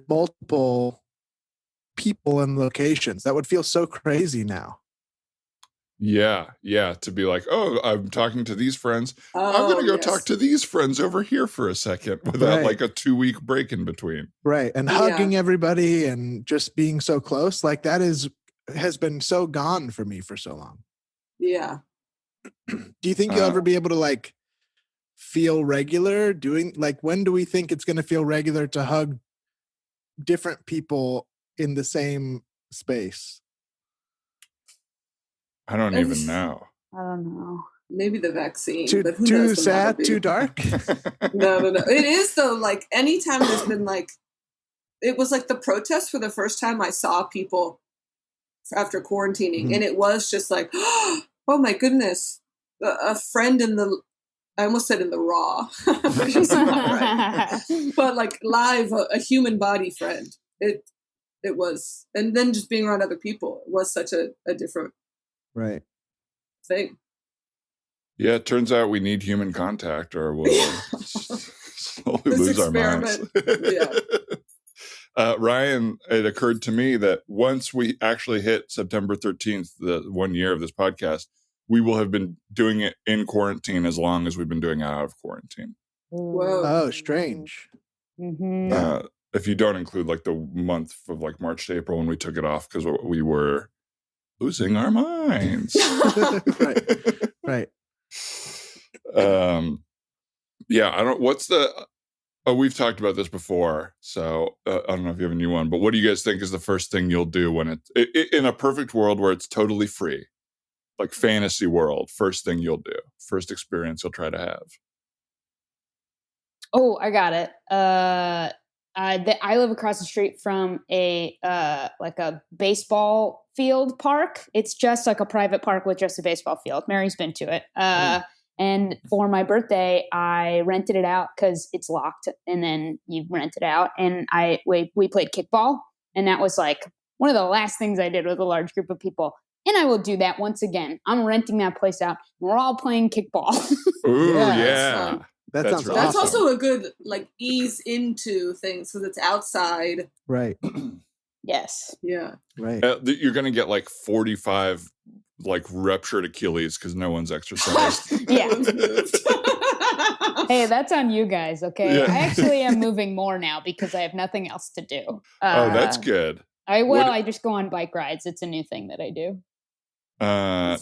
multiple people and locations. That would feel so crazy now. Yeah. To be like, oh, I'm talking to these friends. I'm going to go talk to these friends over here for a second without like a 2-week break in between. Right. And hugging everybody and just being so close. Like that has been so gone for me for so long. Yeah. Do you think you'll ever be able to like feel regular doing like, when do we think it's going to feel regular to hug different people in the same space? I don't even know. I don't know. Maybe the vaccine. Too, but who too knows when that'll sad, be. too dark. No. It is though. Like anytime there's been like, it was like the protest for the first time I saw people after quarantining, and it was just like, oh my goodness, a friend in the. I almost said in the raw, which is not right. But like live, a human body friend. It was, and then just being around other people, it was such a different thing. Yeah, it turns out we need human contact, or we'll slowly lose our minds. Yeah. Ryan, it occurred to me that once we actually hit September 13th, the 1 year of this podcast, we will have been doing it in quarantine as long as we've been doing it out of quarantine. Whoa. Oh, strange. Mm-hmm. If you don't include like the month of like March to April when we took it off because we were losing our minds. Right. Yeah, we've talked about this before, so I don't know if you have a new one, but what do you guys think is the first thing you'll do when in a perfect world where it's totally free, like fantasy world, first thing you'll do, first experience you'll try to have? Oh, I got it. I live across the street from a baseball field park. It's just like a private park with just a baseball field. Mary's been to it. And for my birthday, I rented it out because it's locked, and then you rent it out. And we played kickball, and that was like one of the last things I did with a large group of people. And I will do that once again. I'm renting that place out. And we're all playing kickball. Ooh, yeah. That sounds really That's awesome. also a good like ease into things because it's outside. Right. Yes. Yeah. Right. You're going to get like 45 like ruptured Achilles because no one's exercised. Yeah. Hey, that's on you guys, okay? Yeah. I actually am moving more now because I have nothing else to do. Oh, that's good. I just go on bike rides. It's a new thing that I do.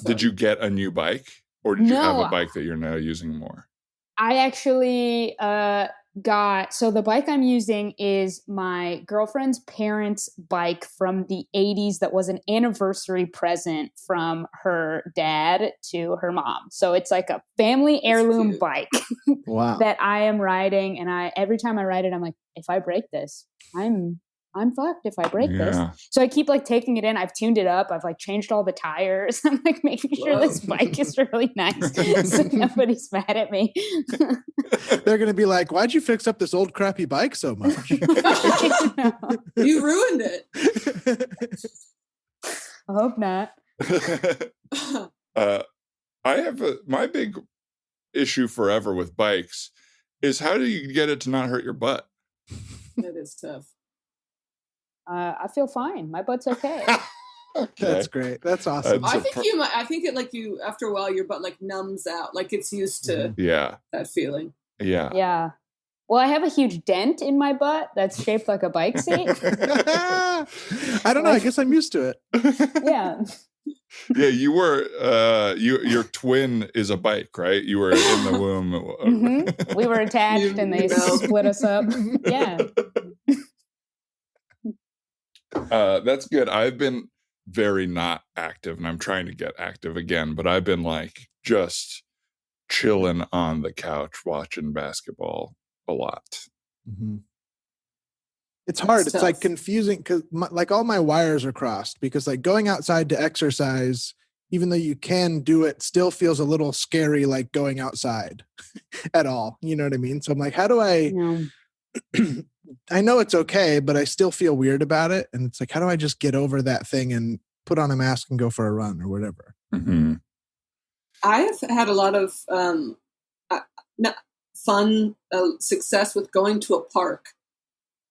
Did you get a new bike, or did you have a bike that you're now using more? I actually so the bike I'm using is my girlfriend's parents' bike from the 80s that was an anniversary present from her dad to her mom. So it's like a family heirloom bike Wow. that I am riding. And every time I ride it, I'm like, if I break this, I'm fucked if I break this. So I keep like taking it in. I've tuned it up. I've like changed all the tires. I'm like making sure this bike is really nice so nobody's mad at me. They're going to be like, why'd you fix up this old crappy bike so much? You ruined it. I hope not. I have my big issue forever with bikes is how do you get it to not hurt your butt? That is tough. I feel fine. My butt's okay. Okay. That's great. That's awesome. I think it like you after a while your butt like numbs out, like it's used to that feeling. Yeah. Yeah. Well, I have a huge dent in my butt that's shaped like a bike seat. I don't know. I guess I'm used to it. Yeah. Yeah, you were your twin is a bike, right? You were in the womb. Mm-hmm. We were attached and they split us up. Yeah. That's good. I've been very not active and I'm trying to get active again, but I've been like just chilling on the couch watching basketball a lot. Mm-hmm. It's hard. It's like confusing because like all my wires are crossed because like going outside to exercise, even though you can do it, still feels a little scary, like going outside at all. You know what I mean? So I'm like, how do I, I know it's okay, but I still feel weird about it. And it's like, how do I just get over that thing and put on a mask and go for a run or whatever? Mm-hmm. I have had a lot of fun success with going to a park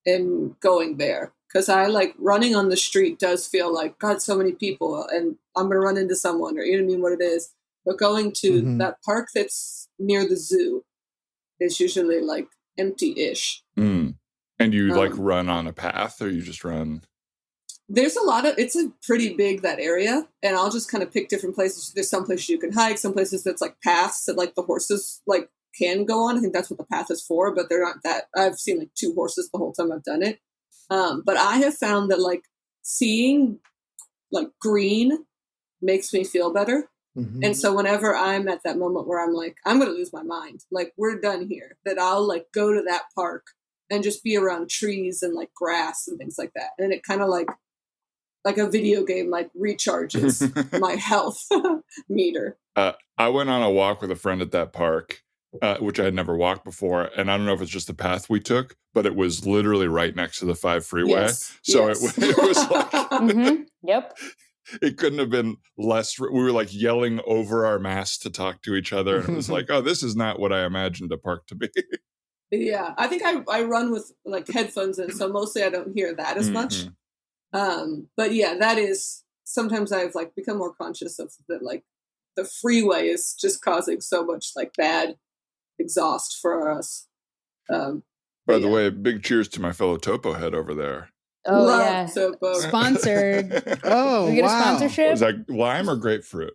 and going there because I like running on the street does feel like God, so many people and I'm going to run into someone or you know what I mean, what it is. But going to that park that's near the zoo is usually like empty-ish. Mm. And you like run on a path or you just run? There's a lot of, it's a pretty big, that area. And I'll just kind of pick different places. There's some places you can hike, some places that's like paths that like the horses like can go on. I think that's what the path is for, but they're not that. I've seen like 2 horses the whole time I've done it. But I have found that like seeing like green makes me feel better. Mhm. And so whenever I'm at that moment where I'm like, I'm going to lose my mind, like we're done here, that I'll like go to that park and just be around trees and like grass and things like that. And it kind of like a video game, like recharges my health meter. I went on a walk with a friend at that park, which I had never walked before. And I don't know if it's just the path we took, but it was literally right next to the 5 freeway. Yes, So yes. it was like, Mm-hmm. Yep. it couldn't have been less. We were like yelling over our masks to talk to each other. And it was like, oh, this is not what I imagined a park to be. Yeah, I think I run with like headphones in, so mostly I don't hear that as much. But yeah, that is, sometimes I've like become more conscious of that, like the freeway is just causing so much like bad exhaust for us. By the way, big cheers to my fellow Topo head over there. Oh, Love yeah. Topo. Sponsored. Oh, we get wow. a sponsorship? Was that lime or grapefruit?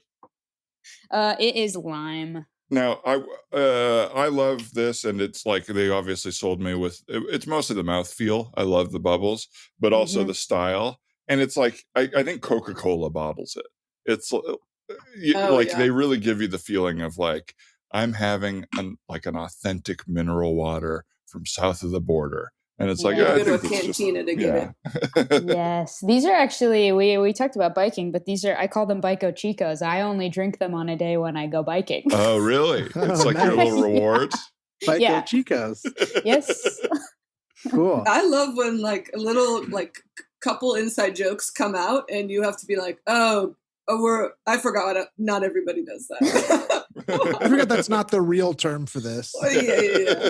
It is lime. Now, I love this, and it's like they obviously sold me with, it's mostly the mouthfeel. I love the bubbles, but also the style. And it's like, I think Coca-Cola bottles it. It's they really give you the feeling of like, I'm having an authentic mineral water from south of the border. And it's like, I I go to a think it's cantina to get it. Yes. These are actually, we talked about biking, but I call them Bico Chicos. I only drink them on a day when I go biking. Oh, really? It's like your little reward? Bico Chicos. Yes. Cool. I love when like a little like couple inside jokes come out and you have to be like, I forgot. Not everybody does that. I forgot that's not the real term for this. Yeah.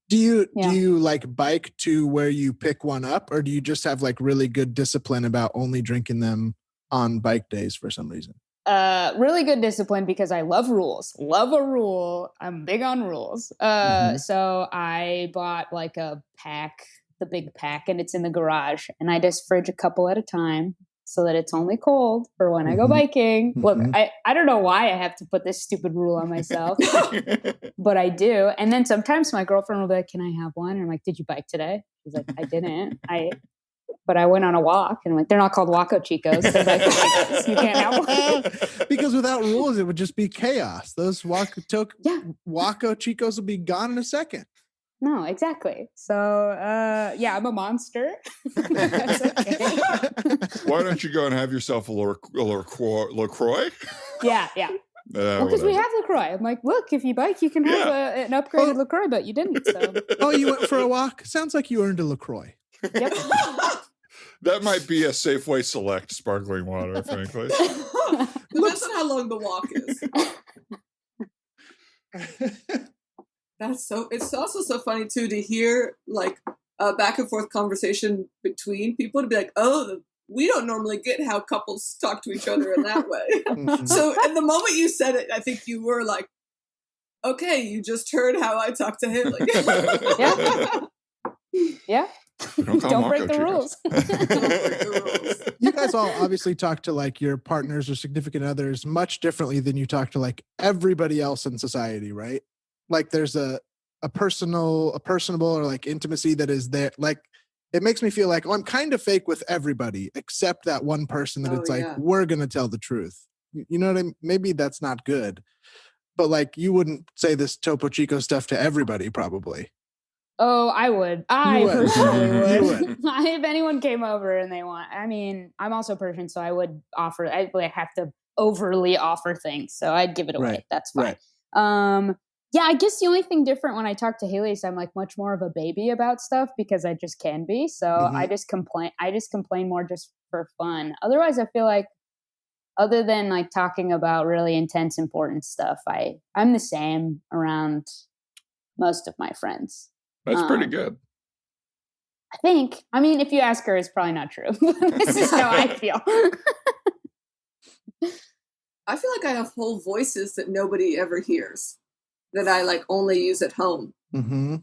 Do you like bike to where you pick one up, or do you just have like really good discipline about only drinking them on bike days for some reason? Really good discipline because I love rules. Love a rule. I'm big on rules. So I bought like a pack, the big pack, and it's in the garage, and I just fridge a couple at a time so that it's only cold for when I go biking. Look, I don't know why I have to put this stupid rule on myself, but I do. And then sometimes my girlfriend will be like, can I have one? And I'm like, did you bike today? She's like, I didn't. But I went on a walk, and I'm like, they're not called Waco Chicos. They're Bico Chicos. You can't have one. Because without rules, it would just be chaos. Those Waco Chicos will be gone in a second. No, exactly. So, I'm a monster. That's okay. Why don't you go and have yourself a LaCroix? Yeah. Because we have LaCroix. I'm like, look, if you bike, you can have an upgraded LaCroix, but you didn't. So. Oh, you went for a walk? Sounds like you earned a LaCroix. Yep. That might be a Safeway Select sparkling water, frankly. Depends on how long the walk is. It's also so funny too to hear like a back and forth conversation between people to be like, we don't normally get how couples talk to each other in that way. So at the moment you said it, I think you were like, okay, you just heard how I talk to him. Like, yeah. Don't break the rules. You guys all obviously talk to like your partners or significant others much differently than you talk to like everybody else in society, right? Like there's a personable or like intimacy that is there. Like it makes me feel like, I'm kind of fake with everybody except that one person that we're going to tell the truth. You know what I mean? Maybe that's not good, but like you wouldn't say this Topo Chico stuff to everybody probably. Oh, I would. I personally would. You would. If anyone came over and they want, I mean, I'm also Persian, so I would offer, I have to overly offer things. So I'd give it away. Right. That's fine. Right. Yeah, I guess the only thing different when I talk to Haley is I'm like much more of a baby about stuff because I just can be. So I just complain more just for fun. Otherwise, I feel like other than like talking about really intense, important stuff, I'm the same around most of my friends. That's pretty good. I think. I mean, if you ask her, it's probably not true. This is how I feel. I feel like I have whole voices that nobody ever hears that I like only use at home. Mm-hmm.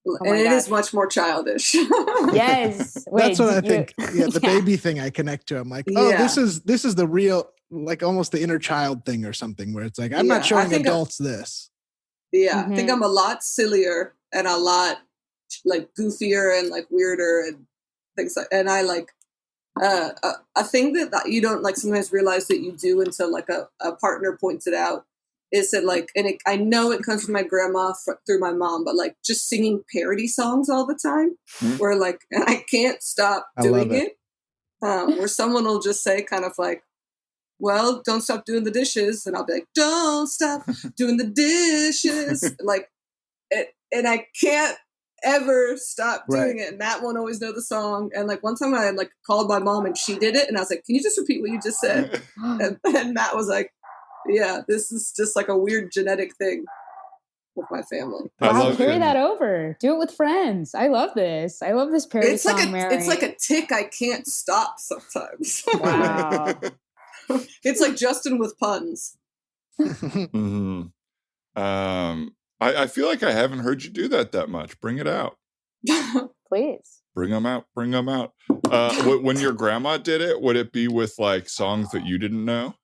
And it is much more childish. Yes. That's what I think. Yeah, the baby thing I connect to. I'm like, this is the real, like almost the inner child thing or something where it's like, I'm not showing adults this. Yeah. I think I'm a lot sillier and a lot like goofier and like weirder and things like, and I A thing that you don't like sometimes realize that you do until like a partner points it out is that like, and I know it comes from my grandma through my mom, but like just singing parody songs all the time, where like, and I can't stop doing it. Where someone will just say kind of like, well, don't stop doing the dishes, and I'll be like, don't stop doing the dishes, like, and I can't ever stop doing it. And Matt won't always know the song. And like one time I like called my mom and she did it, and I was like, can you just repeat what you just said? And Matt was like, yeah, this is just like a weird genetic thing with my family. Wow, carry that over. Do it with friends. I love this. I love this parody song. It's like a tick I can't stop sometimes. Wow. It's like Justin with puns. I feel like I haven't heard you do that much. Bring it out. Please. Bring them out. Bring them out. When your grandma did it, would it be with like songs that you didn't know?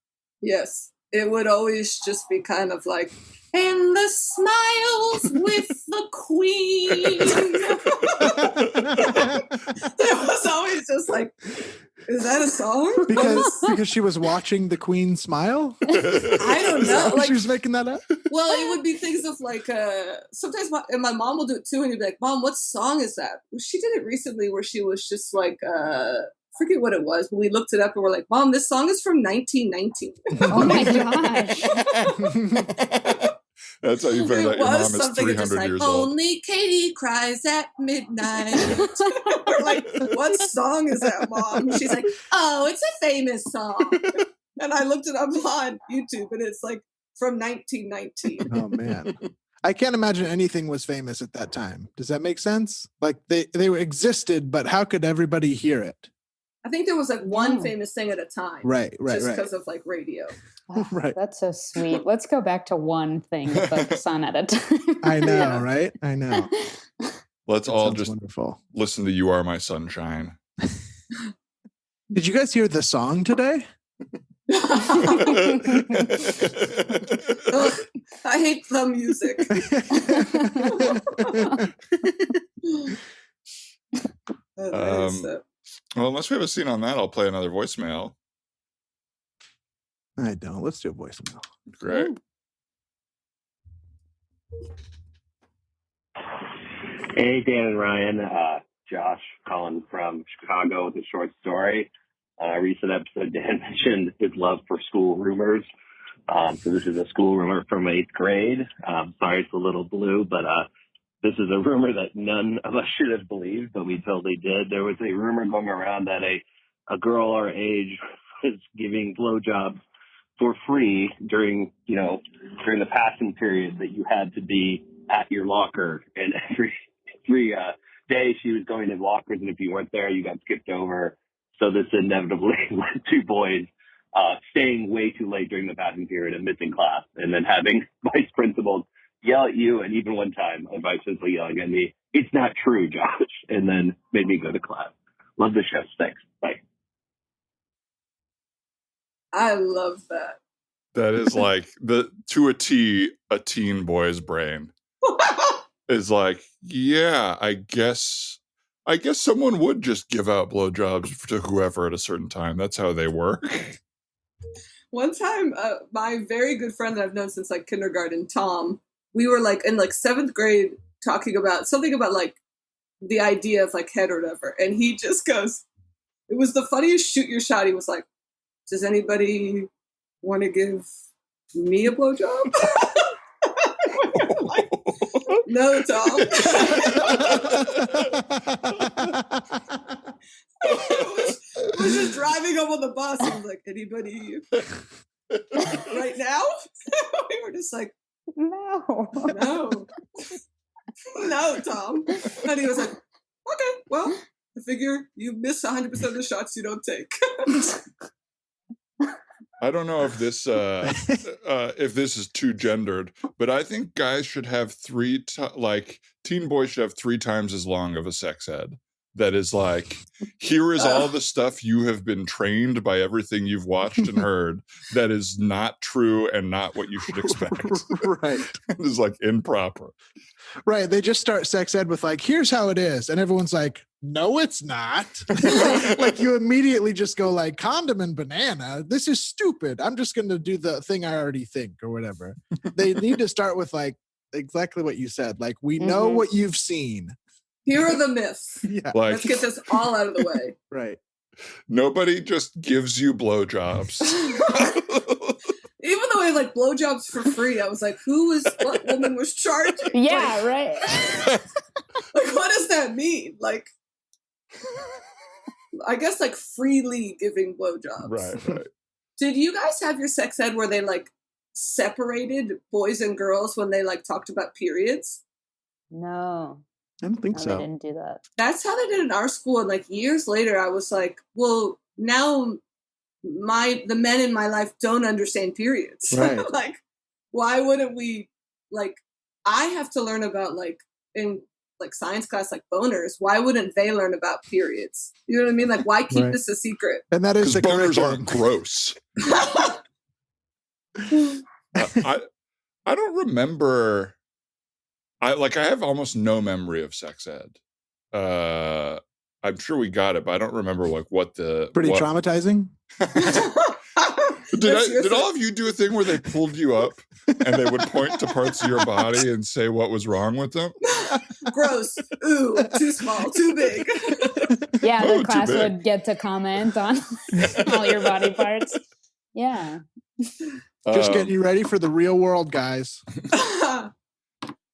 Yes. It would always just be kind of like, and the smiles with the queen. It was always just like, is that a song? Because she was watching the queen smile? I don't know. Like, she was making that up? Well, it would be things of like, sometimes my mom will do it too, and you'd be like, Mom, what song is that? Well, she did it recently where she was just like, forget what it was, but we looked it up and we're like, Mom, this song is from 1919. Oh my gosh. That's how you find out your mom is 300 like, years old. Only Katie cries at midnight. We're like, what song is that, Mom? She's like, oh, it's a famous song. And I looked it up on YouTube, and it's like from 1919. Oh, man. I can't imagine anything was famous at that time. Does that make sense? Like they existed, but how could everybody hear it? I think there was like one famous thing at a time. Right. Just because of like radio. Oh, right. That's so sweet. Let's go back to one thing to focus on at a time. I know, right? I know. Let's all just wonderful. Listen to You Are My Sunshine. Did you guys hear the song today? I hate the music. Well, unless we have a scene on that, I'll play another voicemail. I don't. Let's do a voicemail. Great. Hey, Dan and Ryan. Josh calling from Chicago with a short story. Recent episode, Dan mentioned his love for school rumors. So this is a school rumor from 8th grade. Sorry, it's a little blue, but this is a rumor that none of us should have believed, but we totally did. There was a rumor going around that a girl our age was giving blowjobs for free during the passing period, that you had to be at your locker, and every day she was going to lockers, and if you weren't there, you got skipped over. So this inevitably led to boys staying way too late during the passing period and missing class, and then having vice principals yell at you, and even one time a vice principal yelling at me, "It's not true, Josh," and then made me go to class. Love the show. Thanks. Bye. I love that. That is like to a T, a teen boy's brain is like, yeah, I guess someone would just give out blowjobs to whoever at a certain time. That's how they work. One time, my very good friend that I've known since like kindergarten, Tom, we were like in like 7th grade talking about something about like the idea of like head or whatever. And he just goes, it was the funniest shoot your shot. He was like, does anybody want to give me a blowjob? Like, no, Tom. I was just driving up on the bus. I was like, anybody right now? We were just like, No, Tom. And he was like, okay, well, I figure you miss 100% of the shots you don't take. I don't know if this is too gendered, but I think guys should have teen boys should have 3 times as long of a sex ed. that is like, here is all the stuff you have been trained by everything you've watched and heard that is not true and not what you should expect. Right. It is like improper. Right. They just start sex ed with like, here's how it is. And everyone's like, no, it's not. Like you immediately just go like condom and banana. This is stupid. I'm just going to do the thing I already think or whatever. They need to start with like exactly what you said. Like, we know what you've seen. Here are the myths. Yeah. Like, Let's get this all out of the way. Right. nobody just gives you blowjobs. Even though I had like blowjobs for free, I was like, what woman was charging? Yeah, Like, right. like, what does that mean? Like, I guess like freely giving blowjobs. Right. Did you guys have your sex ed where they like separated boys and girls when they like talked about periods? No. I don't think No, so. they didn't do that. That's how they did it in our school. And like years later, I was like, well, now the men in my life don't understand periods. Right. Like, why wouldn't we, like, I have to learn about like in like science class, like boners. Why wouldn't they learn about periods? You know what I mean? Like, why keep this a secret? And that is Because the boners curriculum. aren't gross. I don't remember. I have almost no memory of sex ed. I'm sure we got it, but I don't remember like what the Pretty traumatizing. Did all of you do a thing where they pulled you up and they would point to parts of your body and say what was wrong with them? Gross. Ooh, too small, too big. Yeah, Oh, the too class big. would get to comment on all your body parts. Yeah. Just getting you ready for the real world, guys.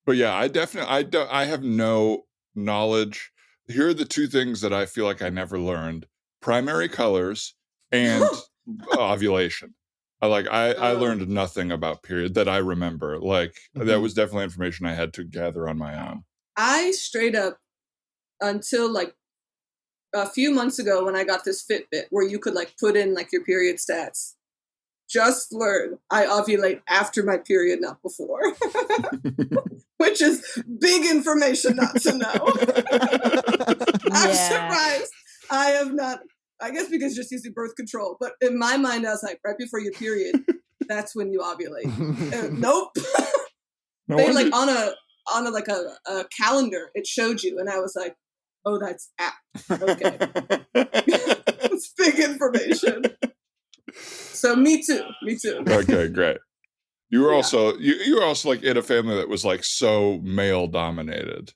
But yeah, I have no knowledge. Here are the two things that I feel like I never learned: primary colors and ovulation. I learned nothing about period that I remember. Like that was definitely information I had to gather on my own. I straight up, until like a few months ago when I got this Fitbit where you could like put in like your period stats, just learned I ovulate after my period, not before. Which is big information not to know. I'm surprised I have not, I guess because just using birth control, but in my mind I was like, right before your period, that's when you ovulate. Nope. No They wonder- like on a like a calendar, it showed you, and I was like, oh, that's apt. Okay. It's big information. So me too. Okay, great. You were also you were also like in a family that was like so male dominated,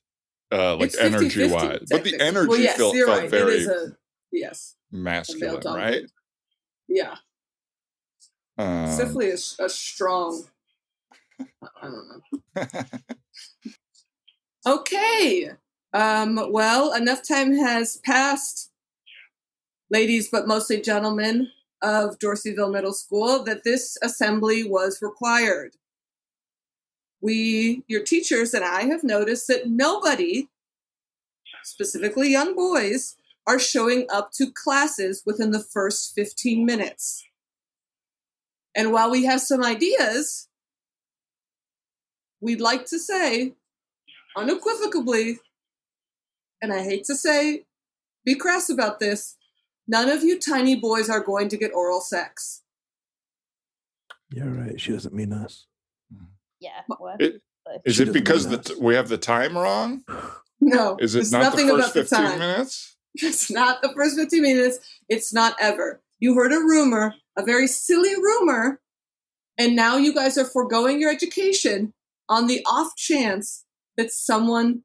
like It's 50-50, energy wise. But the technically. energy Well, yes, felt you're right. very It is yes, masculine, male right? dominated. Yeah. Syphilis is a strong. I don't know. Okay. Well, enough time has passed, ladies, but mostly gentlemen of Dorseyville Middle School, that this assembly was required. Your teachers and I have noticed that nobody, specifically young boys, are showing up to classes within the first 15 minutes. And while we have some ideas, we'd like to say, unequivocally, and I hate to say, be crass about this, none of you tiny boys are going to get oral sex. You're right. She doesn't mean us. Yeah. What? Is it because we have the time wrong? No. Is it it's not the nothing first about the 15 time. minutes? It's not the first 15 minutes. It's not ever. You heard a rumor, a very silly rumor, and now you guys are foregoing your education on the off chance that someone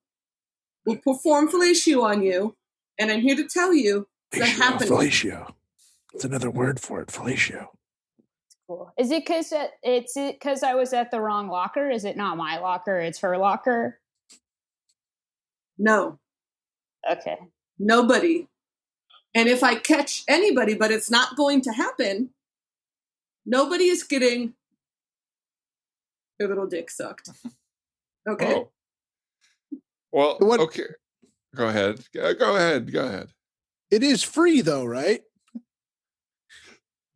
will perform fellatio on you. And I'm here to tell you that happened. Fellatio. It's another word for it. Fellatio. Cool. Is it because I was at the wrong locker? Is it not my locker? It's her locker? No. Okay. Nobody. And if I catch anybody, but it's not going to happen, nobody is getting their little dick sucked. Okay? Oh. Well, okay. Go ahead. Go ahead. It is free though, right?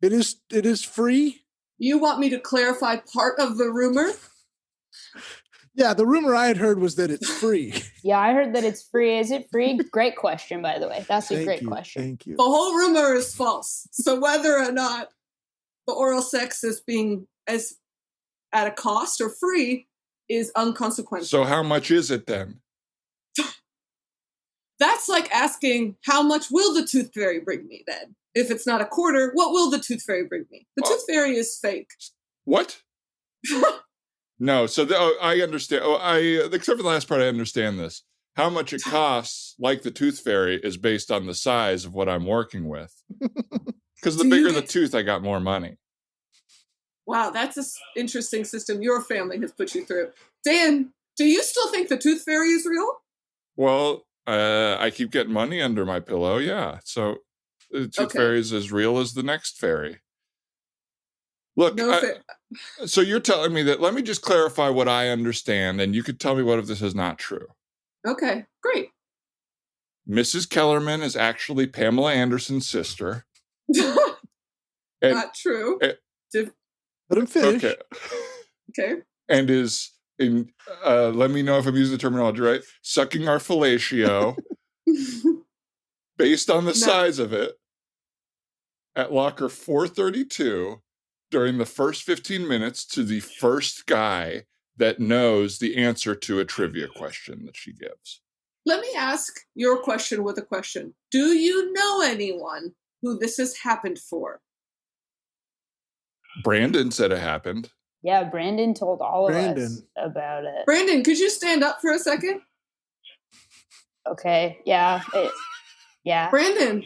It is free. You want me to clarify part of the rumor? Yeah, the rumor I had heard was that it's free. Yeah, I heard that it's free. Is it free? Great question, by the way. That's a great question. Thank you. The whole rumor is false. So whether or not the oral sex is being as at a cost or free is unconsequential. So how much is it then? That's like asking, how much will the tooth fairy bring me then? If it's not a quarter, what will the tooth fairy bring me? The tooth fairy is fake. What? No, so I understand. Except for the last part, I understand this. How much it costs, like the tooth fairy, is based on the size of what I'm working with. Because the bigger the tooth, I got more money. Wow, that's an interesting system your family has put you through. Dan, do you still think the tooth fairy is real? Well, I keep getting money under my pillow, yeah. So the tooth fairy is as real as the next fairy. Look, so you're telling me that, let me just clarify what I understand, and you could tell me what if this is not true. Okay, great. Mrs. Kellerman is actually Pamela Anderson's sister. Not true. Let him finish. Okay. And is, in let me know if I'm using the terminology right, sucking our fellatio based on the size of it at locker 432 during the first 15 minutes to the first guy that knows the answer to a trivia question that she gives. Let me ask your question with a question. Do you know anyone who this has happened for? Brandon said it happened. Yeah, Brandon told all of us about it. Brandon, could you stand up for a second? Okay, yeah. Yeah. Brandon,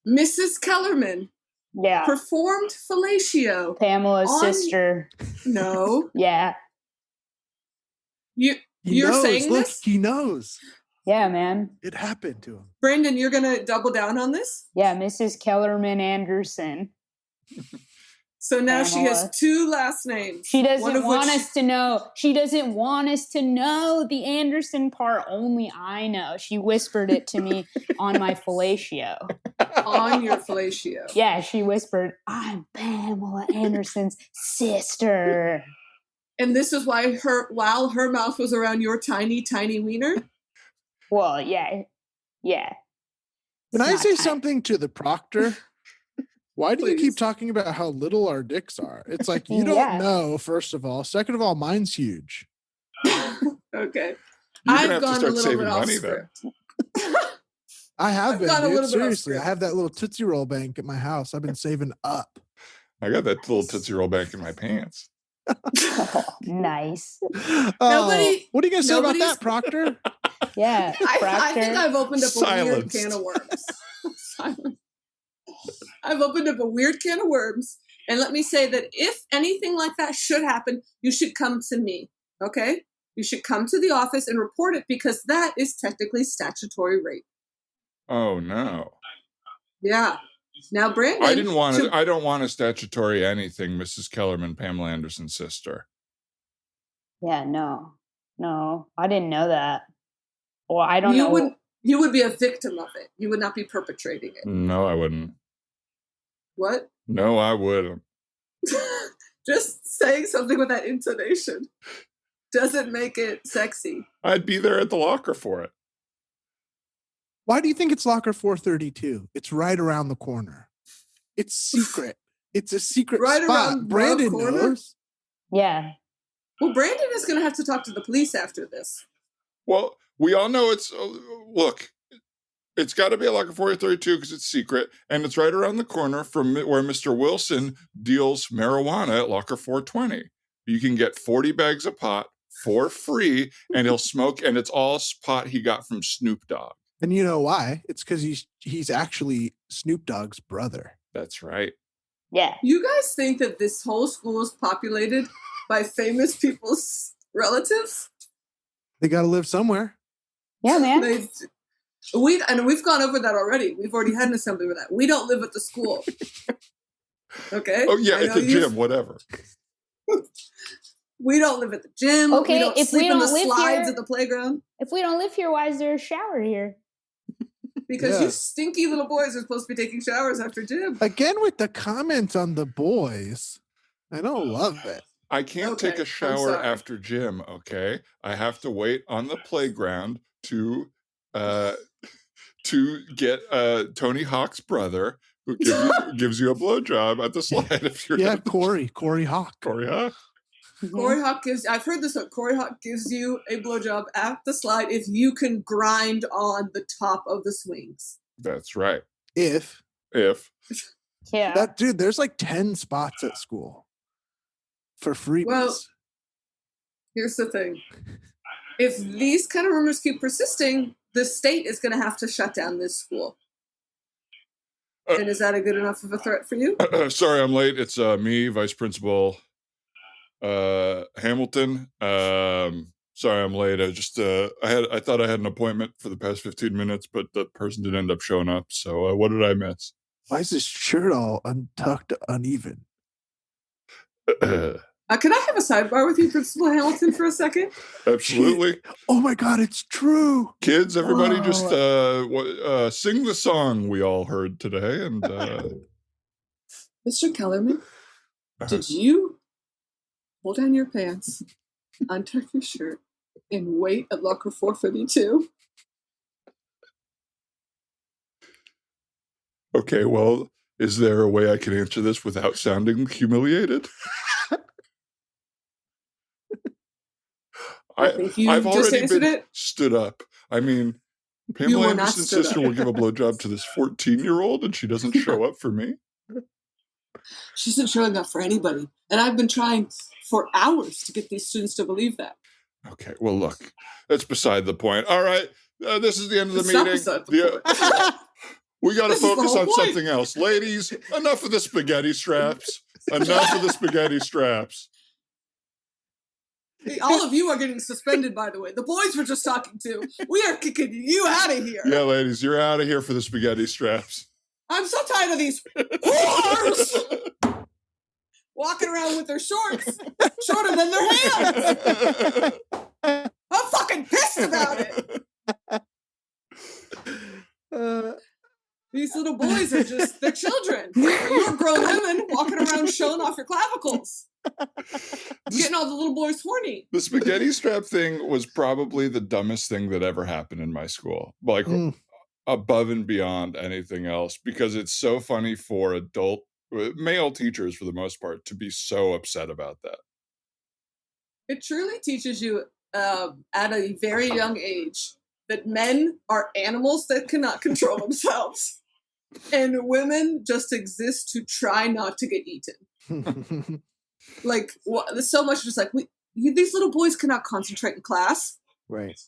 Mrs. Kellerman performed fellatio. Pamela's sister. No. Yeah. You're knows. saying Look, this? he knows. Yeah, man. It happened to him. Brandon, you're going to double down on this? Yeah, Mrs. Kellerman Anderson. So now she has two last names. She doesn't want us to know. She doesn't want us to know the Anderson part. Only I know. She whispered it to me on my fellatio. On your fellatio. Yeah, she whispered, I'm Pamela Anderson's sister. And this is why while her mouth was around your tiny, tiny wiener? Well, yeah. Yeah. Can I say something to the proctor? Why do you keep talking about how little our dicks are? It's like, you don't know, first of all. Second of all, mine's huge. Okay. I've gone a little bit off script. I have been, dude. Seriously, I have that little Tootsie Roll bank at my house. I've been saving up. I got that little Tootsie Roll bank in my pants. Nice. What are you going to say about that, Proctor? Yeah, Proctor. I think I've opened up a weird can of worms. Silence. I've opened up a weird can of worms. And let me say that if anything like that should happen, you should come to me. Okay? You should come to the office and report it because that is technically statutory rape. Oh, no. Yeah. Now, Brandon. I don't want a statutory anything, Mrs. Kellerman, Pamela Anderson's sister. Yeah, no. No, I didn't know that. Well, I don't know. You would be a victim of it. You would not be perpetrating it. No, I wouldn't. What? No, I wouldn't. Just saying something with that intonation doesn't make it sexy. I'd be there at the locker for it. Why do you think it's locker 432? It's right around the corner. It's secret. It's a secret right spot. Around Brandon knows. Yeah. Well, Brandon is going to have to talk to the police after this. Well, we all know it's, look, it's got to be a locker 432 because it's secret, and it's right around the corner from where Mr. Wilson deals marijuana at locker 420. You can get 40 bags of pot for free, and he'll smoke, and it's all pot he got from Snoop Dogg. And you know why? It's because he's actually Snoop Dogg's brother. That's right. Yeah. You guys think that this whole school is populated by famous people's relatives? They got to live somewhere. Yeah, man. We've gone over that already. We've already had an assembly with that. We don't live at the school. Okay? Oh, yeah, at the gym, whatever. We don't live at the gym. Okay, we don't sleep in the slides at the playground. If we don't live here, why is there a shower here? Because you stinky little boys are supposed to be taking showers after gym. Again with the comments on the boys. I don't love it. I can't take Okay, a I'm shower sorry. after gym, okay? I have to wait on the playground to get Tony Hawk's brother who gives you a blowjob at the slide if you're Corey Hawk. Corey Hawk. Corey Hawk I've heard this one. Corey Hawk gives you a blowjob at the slide if you can grind on the top of the swings. That's right. If Yeah. there's like 10 spots at school for freebies. Well, here's the thing. If these kind of rumors keep persisting, the state is going to have to shut down this school. And is that a good enough of a threat for you? Sorry, I'm late. It's me, Vice Principal Hamilton. Sorry, I'm late. I just I thought I had an appointment for the past 15 minutes, but the person didn't end up showing up. So what did I miss? Why is his shirt all untucked, uneven? Can I have a sidebar with you, Principal Hamilton, for a second? Absolutely. Oh my God, it's true. Kids, everybody just sing the song we all heard today. And Mr. Kellerman, did you pull down your pants, untuck your shirt, and wait at locker 432? Okay, well, is there a way I can answer this without sounding humiliated? I've already stood up. I mean, Pamela Anderson's sister will give a blowjob to this 14-year-old and she doesn't show up for me? She isn't showing up for anybody. And I've been trying for hours to get these students to believe that. Okay, well, look, that's beside the point. All right, this is the end of the It's meeting. not beside the point. We got to This is the focus whole on point. something else. Ladies, enough of the spaghetti straps. Enough of the spaghetti straps. Hey, all of you are getting suspended, by the way. The boys we're just talking to. We are kicking you out of here. Yeah, ladies, you're out of here for the spaghetti straps. I'm so tired of these whores walking around with their shorts shorter than their hands. I'm fucking pissed about it. These little boys are just, they're children. You're grown women walking around showing off your clavicles. Getting all the little boys horny. The spaghetti strap thing was probably the dumbest thing that ever happened in my school. Like, above and beyond anything else, because it's so funny for adult, male teachers for the most part, to be so upset about that. It truly teaches you at a very young age that men are animals that cannot control themselves. And women just exist to try not to get eaten. Like, there's so much just like, these little boys cannot concentrate in class. Right.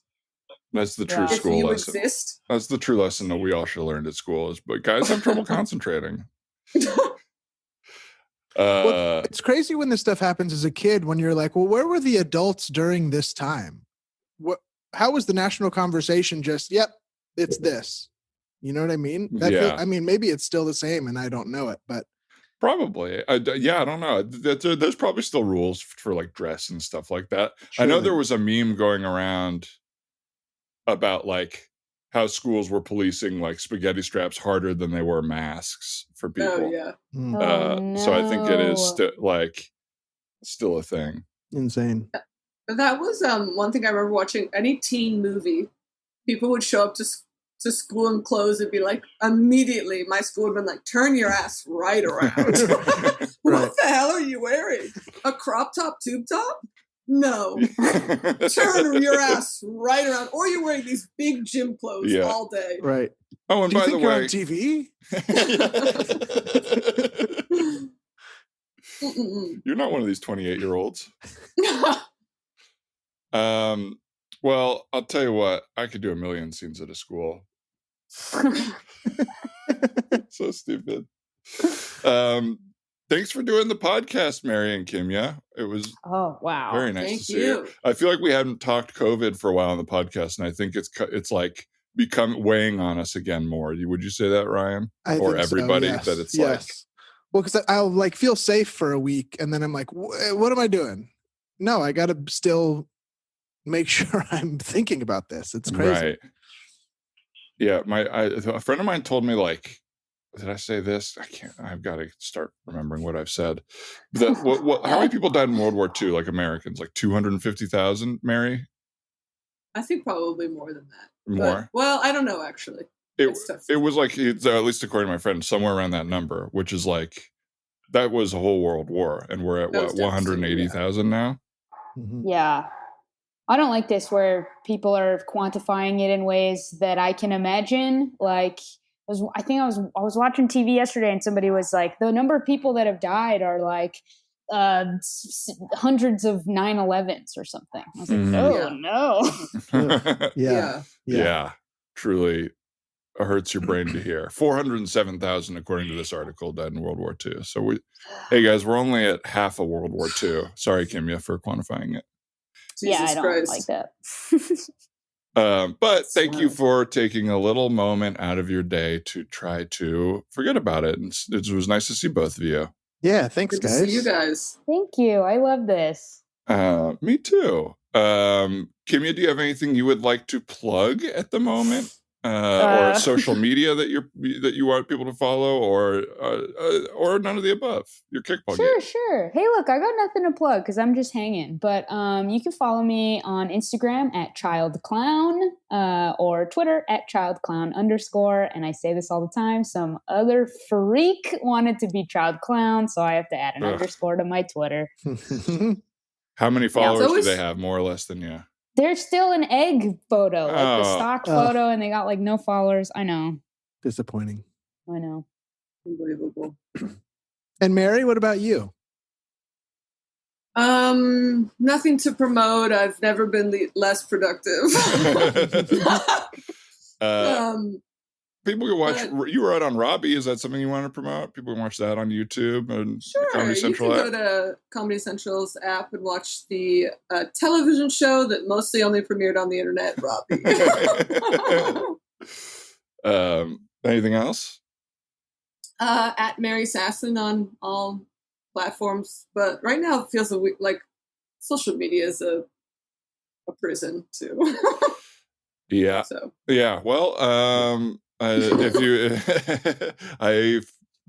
That's the true school lesson. Exist. That's the true lesson that we all should learn at school is, but guys have trouble concentrating. Well, it's crazy when this stuff happens as a kid when you're like, well, where were the adults during this time? How was the national conversation just, yep, it's this? You know what I mean? I mean, maybe it's still the same and I don't know it, but. Probably. I don't know. There's probably still rules for like dress and stuff like that. Surely. I know there was a meme going around about like how schools were policing like spaghetti straps harder than they were masks for people. Oh, yeah. No. So I think it is still a thing. Insane. That was one thing I remember watching. Any teen movie, people would show up to school in clothes and be like, immediately, my school would have been like, turn your ass right around. What the hell are you wearing? A crop top tube top? No. Turn your ass right around. Or you're wearing these big gym clothes all day. Right. Oh, and by the way, you're on TV? You're not one of these 28-year-olds. Well, I'll tell you what, I could do a million scenes at a school. So stupid. Thanks for doing the podcast, Mary and Kimia. It was very nice to see you. I feel like we hadn't talked COVID for a while on the podcast, and I think it's like become weighing on us again more. Would you say that, Ryan? Or everybody so, yes. that it's yes. like? Well, because I'll like feel safe for a week, and then I'm like, what am I doing? No, I got to still make sure I'm thinking about this. It's crazy. Right. Yeah, a friend of mine told me like did I say this? I can't. I've got to start remembering what I've said. How many people died in World War II? Like Americans, like 250,000. Mary, I think probably more than that. more. Well, I don't know actually. It was like, at least according to my friend, somewhere around that number, which is like that was a whole world war, and we're at what 180,000 now. Mhm. Yeah. I don't like this where people are quantifying it in ways that I can imagine. Like, I was watching TV yesterday and somebody was like, the number of people that have died are like hundreds of 9/11s or something. I was like, no. Yeah. Truly hurts your brain to hear. 407,000, according to this article, died in World War II. So hey guys, we're only at half of World War II. Sorry, Kimia, for quantifying it. Jesus I don't like that. But thank you for taking a little moment out of your day to try to forget about it. And it was nice to see both of you. Yeah, thanks, Good guys. to see you guys. Thank you. I love this. Me too. Kimia, do you have anything you would like to plug at the moment? Or social media that you want people to follow, or none of the above? Your kickball game. Sure. Hey, look, I got nothing to plug because I'm just hanging. But you can follow me on Instagram at childclown, or Twitter at childclown_. And I say this all the time. Some other freak wanted to be childclown, so I have to add an underscore to my Twitter. How many followers do they have, more or less than you? There's still an egg photo, like the stock photo, and they got like no followers. I know. Disappointing. I know. Unbelievable. And Mary, what about you? Nothing to promote. I've never been less productive. People can watch. You were out on Robbie. Is that something you want to promote? People can watch that on YouTube and Comedy Central. You can go to Comedy Central's app and watch the television show that mostly only premiered on the internet, Robbie. Anything else? At Mary Sasson on all platforms, but right now it feels like social media is a prison too. Yeah. So. Yeah. Well, if you, I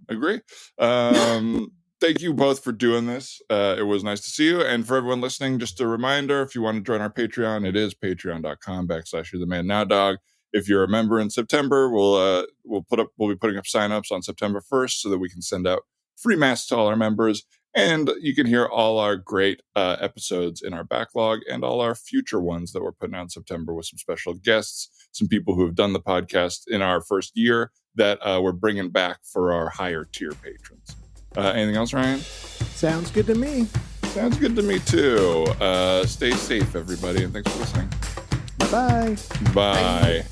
agree. Thank you both for doing this. It was nice to see you. And for everyone listening, just a reminder, if you want to join our Patreon, it is patreon.com/you'retheman.now-dog. If you're a member in September, we'll be putting up signups on September 1st so that we can send out free masks to all our members. And you can hear all our great episodes in our backlog and all our future ones that we're putting out in September with some special guests, some people who have done the podcast in our first year that we're bringing back for our higher tier patrons. Anything else, Ryan? Sounds good to me. Sounds good to me, too. Stay safe, everybody, and thanks for listening. Bye-bye. Bye.